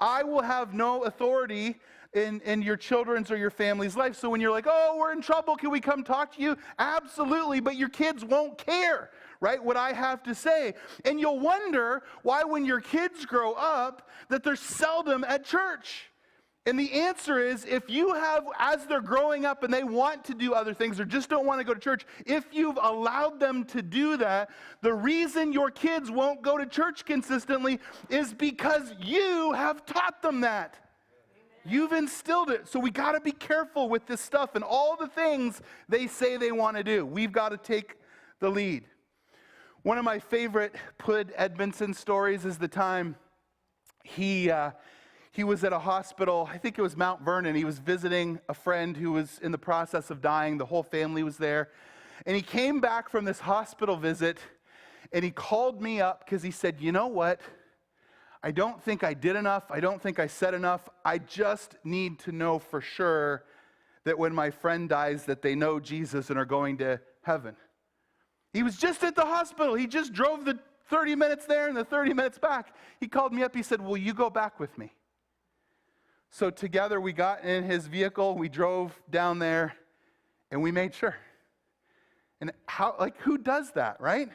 I will have no authority in your children's or your family's life. So when you're like, oh, we're in trouble, can we come talk to you? Absolutely, but your kids won't care, right, what I have to say. And you'll wonder why when your kids grow up that they're seldom at church. And the answer is, if you have, as they're growing up and they want to do other things or just don't want to go to church, if you've allowed them to do that, the reason your kids won't go to church consistently is because you have taught them that. You've instilled it. So we got to be careful with this stuff and all the things they say they want to do. We've got to take the lead. One of my favorite Pud Edmondson stories is the time he was at a hospital. I think it was Mount Vernon. He was visiting a friend who was in the process of dying. The whole family was there. And he came back from this hospital visit, and he called me up because he said, you know what? I don't think I did enough. I don't think I said enough. I just need to know for sure that when my friend dies that they know Jesus and are going to heaven. He was just at the hospital. He just drove the 30 minutes there and the 30 minutes back. He called me up. He said, will you go back with me? So together we got in his vehicle. We drove down there and we made sure. And who does that, right?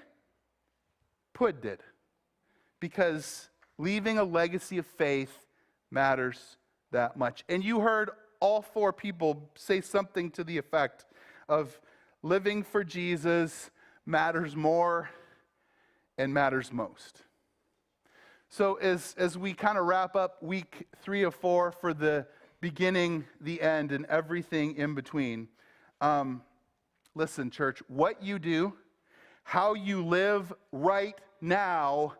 Pud did. Because leaving a legacy of faith matters that much. And you heard all four people say something to the effect of living for Jesus matters more and matters most. So as we kind of wrap up week 3 of 4 for the beginning, the end, and everything in between, listen, church, what you do, how you live right now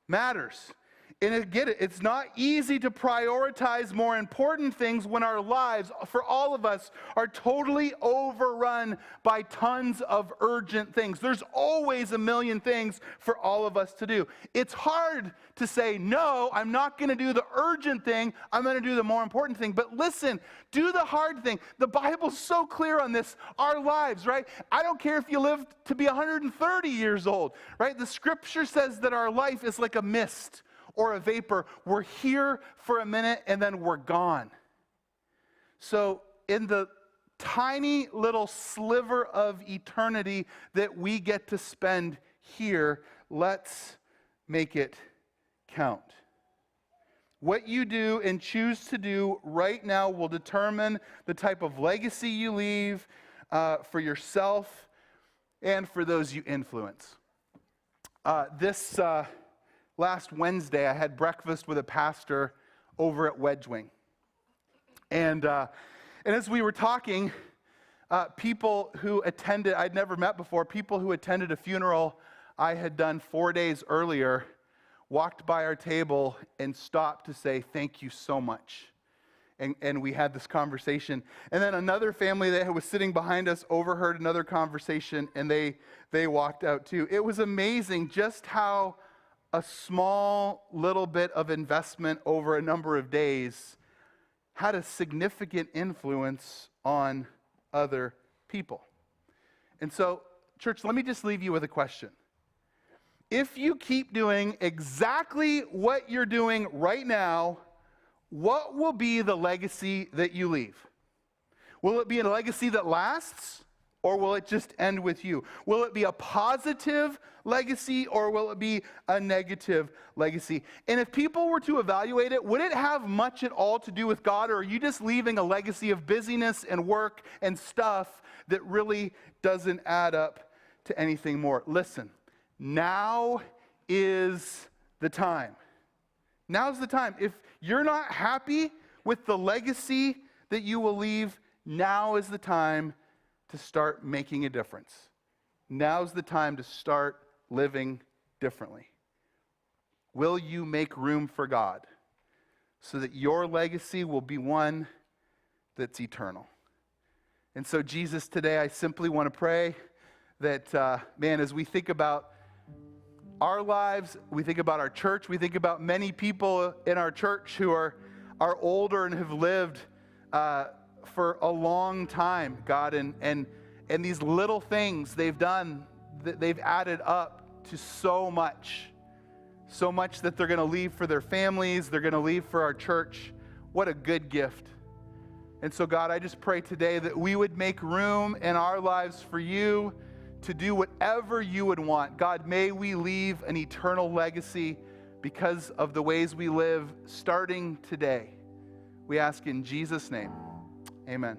matters. And again, it's not easy to prioritize more important things when our lives, for all of us, are totally overrun by tons of urgent things. There's always a million things for all of us to do. It's hard to say, no, I'm not going to do the urgent thing. I'm going to do the more important thing. But listen, do the hard thing. The Bible's so clear on this. Our lives, right? I don't care if you live to be 130 years old, right? The scripture says that our life is like a mist or a vapor. We're here for a minute and then we're gone. So in the tiny little sliver of eternity that we get to spend here, let's make it count. What you do and choose to do right now will determine the type of legacy you leave for yourself and for those you influence. This last Wednesday, I had breakfast with a pastor over at Wedge Wing. And as we were talking, people who attended, I'd never met before, people who attended a funeral I had done 4 days earlier, walked by our table and stopped to say, thank you so much. And we had this conversation. And then another family that was sitting behind us overheard another conversation, and they walked out too. It was amazing just how a small little bit of investment over a number of days had a significant influence on other people. And so, church, let me just leave you with a question. If you keep doing exactly what you're doing right now, what will be the legacy that you leave? Will it be a legacy that lasts? Or will it just end with you? Will it be a positive legacy or will it be a negative legacy? And if people were to evaluate it, would it have much at all to do with God, or are you just leaving a legacy of busyness and work and stuff that really doesn't add up to anything more? Listen, now is the time. Now's the time. If you're not happy with the legacy that you will leave, now is the time to start making a difference. Now's the time to start living differently. Will you make room for God so that your legacy will be one that's eternal? And so, Jesus, today I simply want to pray that, as we think about our lives, we think about our church, we think about many people in our church who are older and have lived for a long time, God, and these little things they've done, they've added up to so much so much that they're going to leave for their families, they're going to leave for our church. What a good gift. And so, God, I just pray today that we would make room in our lives for you to do whatever you would want. God, may we leave an eternal legacy because of the ways we live starting today. We ask in Jesus' name. Amen.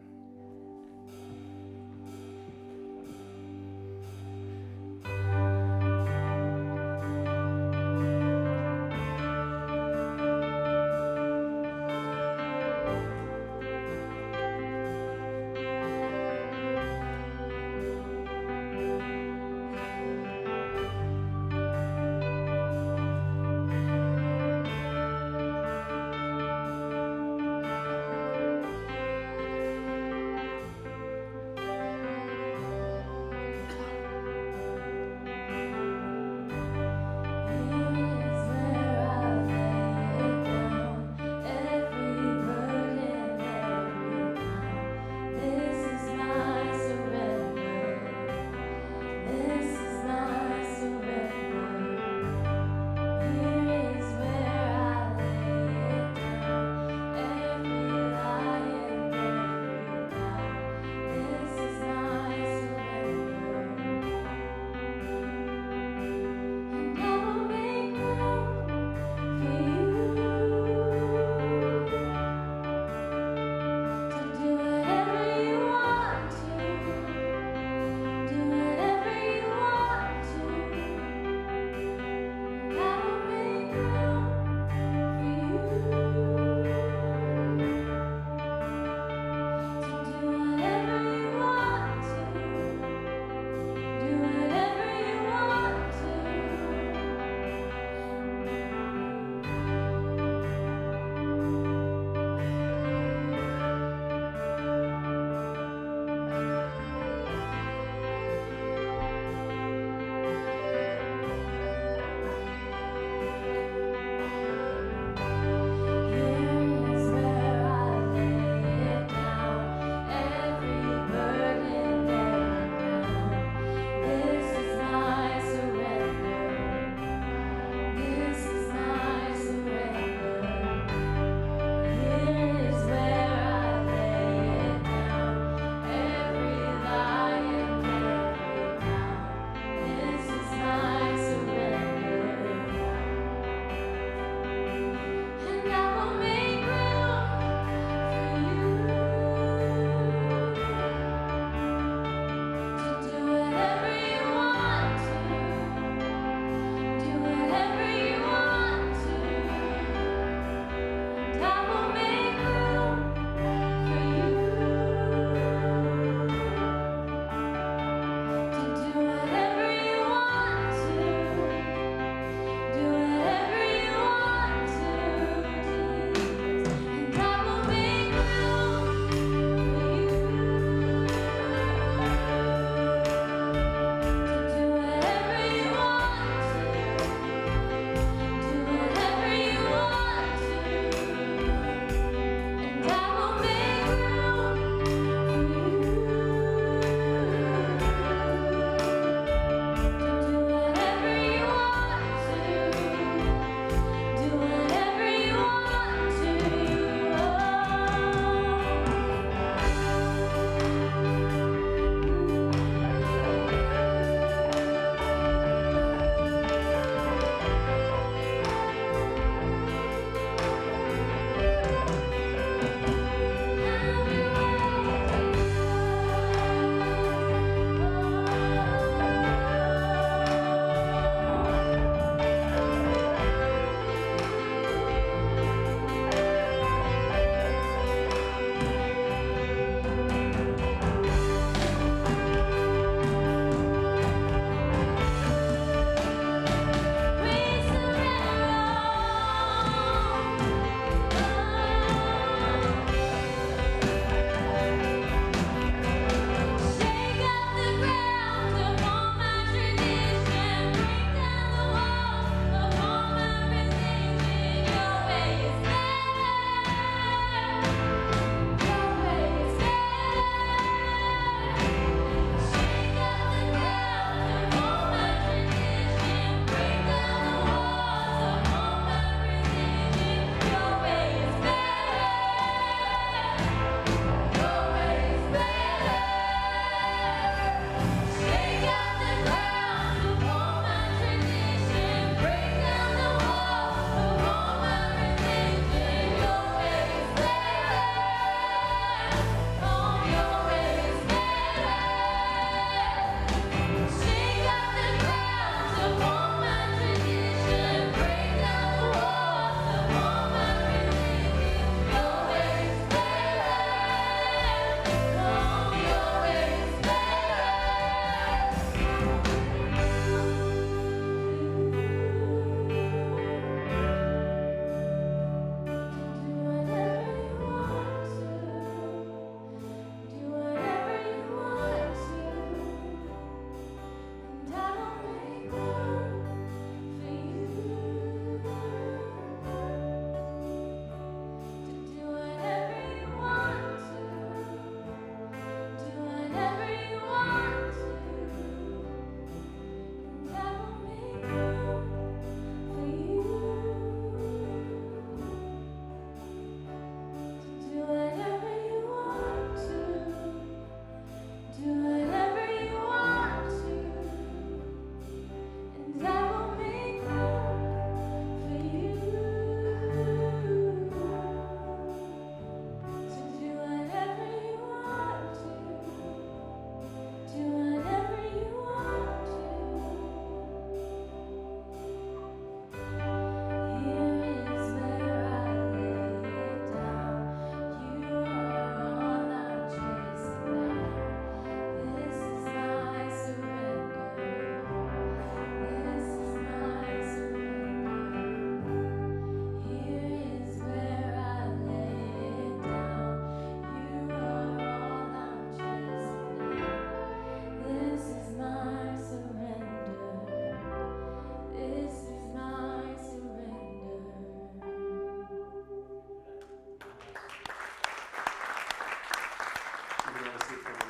You can have a seat for a minute.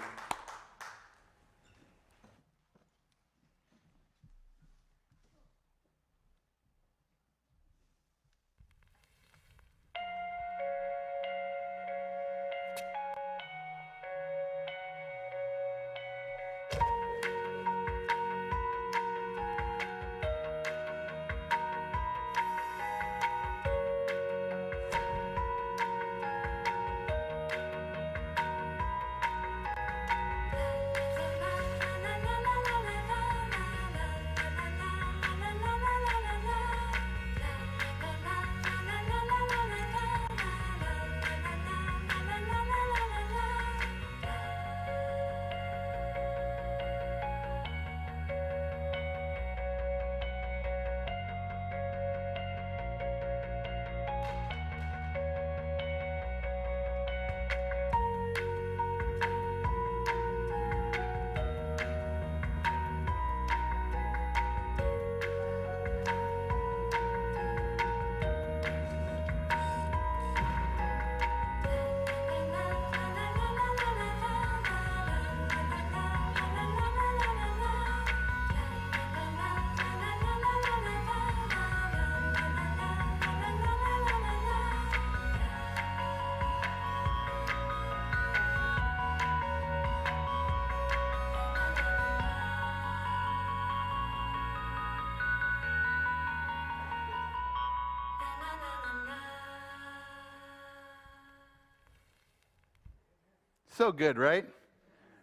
So good, right?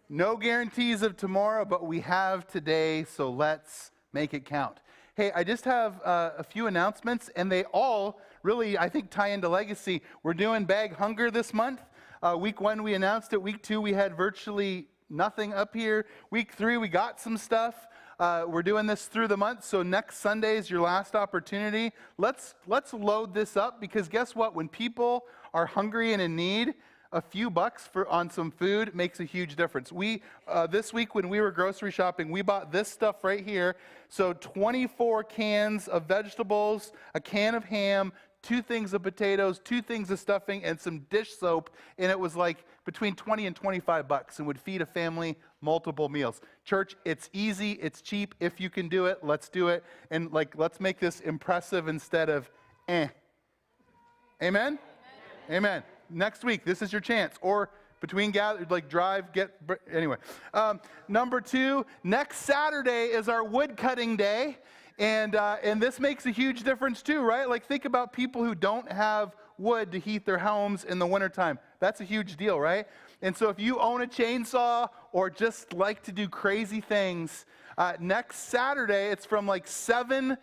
No guarantees of tomorrow, but we have today, so let's make it count. Hey, I just have a few announcements, and they all really, I think, tie into Legacy. We're doing Bag Hunger this month. Week 1, we announced it. Week 2, we had virtually nothing up here. Week 3, we got some stuff. We're doing this through the month, so next Sunday is your last opportunity. Let's load this up, because guess what? When people are hungry and in need, a few bucks on some food makes a huge difference. We this week when we were grocery shopping, we bought this stuff right here. So 24 cans of vegetables, a can of ham, 2 things of potatoes, 2 things of stuffing, and some dish soap. And it was like between 20 and 25 bucks and would feed a family multiple meals. Church, it's easy, it's cheap. If you can do it, let's do it. And let's make this impressive instead of eh. Amen? Amen. Next week, this is your chance. Or between anyway. Number 2, next Saturday is our wood cutting day. And this makes a huge difference too, right? Like, think about people who don't have wood to heat their homes in the wintertime. That's a huge deal, right? And so if you own a chainsaw or just like to do crazy things, next Saturday, it's from 7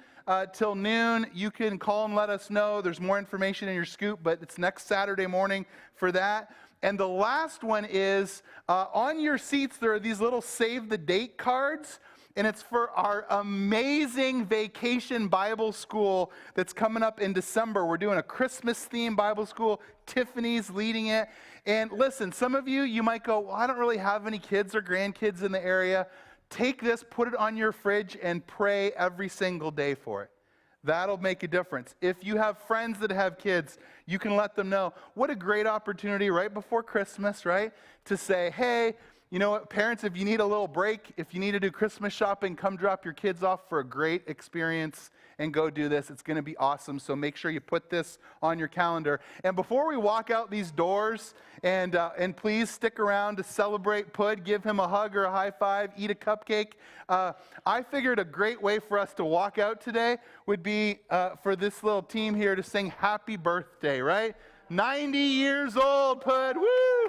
till noon. You can call and let us know. There's more information in your scoop, but it's next Saturday morning for that. And the last one is, on your seats, there are these little save the date cards. And it's for our amazing vacation Bible school that's coming up in December. We're doing a Christmas-themed Bible school. Tiffany's leading it. And listen, some of you might go, well, I don't really have any kids or grandkids in the area. Take this, put it on your fridge, and pray every single day for it. That'll make a difference. If you have friends that have kids, you can let them know. What a great opportunity right before Christmas, right? To say, hey, you know what, parents, if you need a little break, if you need to do Christmas shopping, come drop your kids off for a great experience and go do this. It's going to be awesome. So make sure you put this on your calendar. And before we walk out these doors, and please stick around to celebrate Pud, give him a hug or a high five, eat a cupcake. I figured a great way for us to walk out today would be for this little team here to sing happy birthday, right? 90 years old, Pud, woo!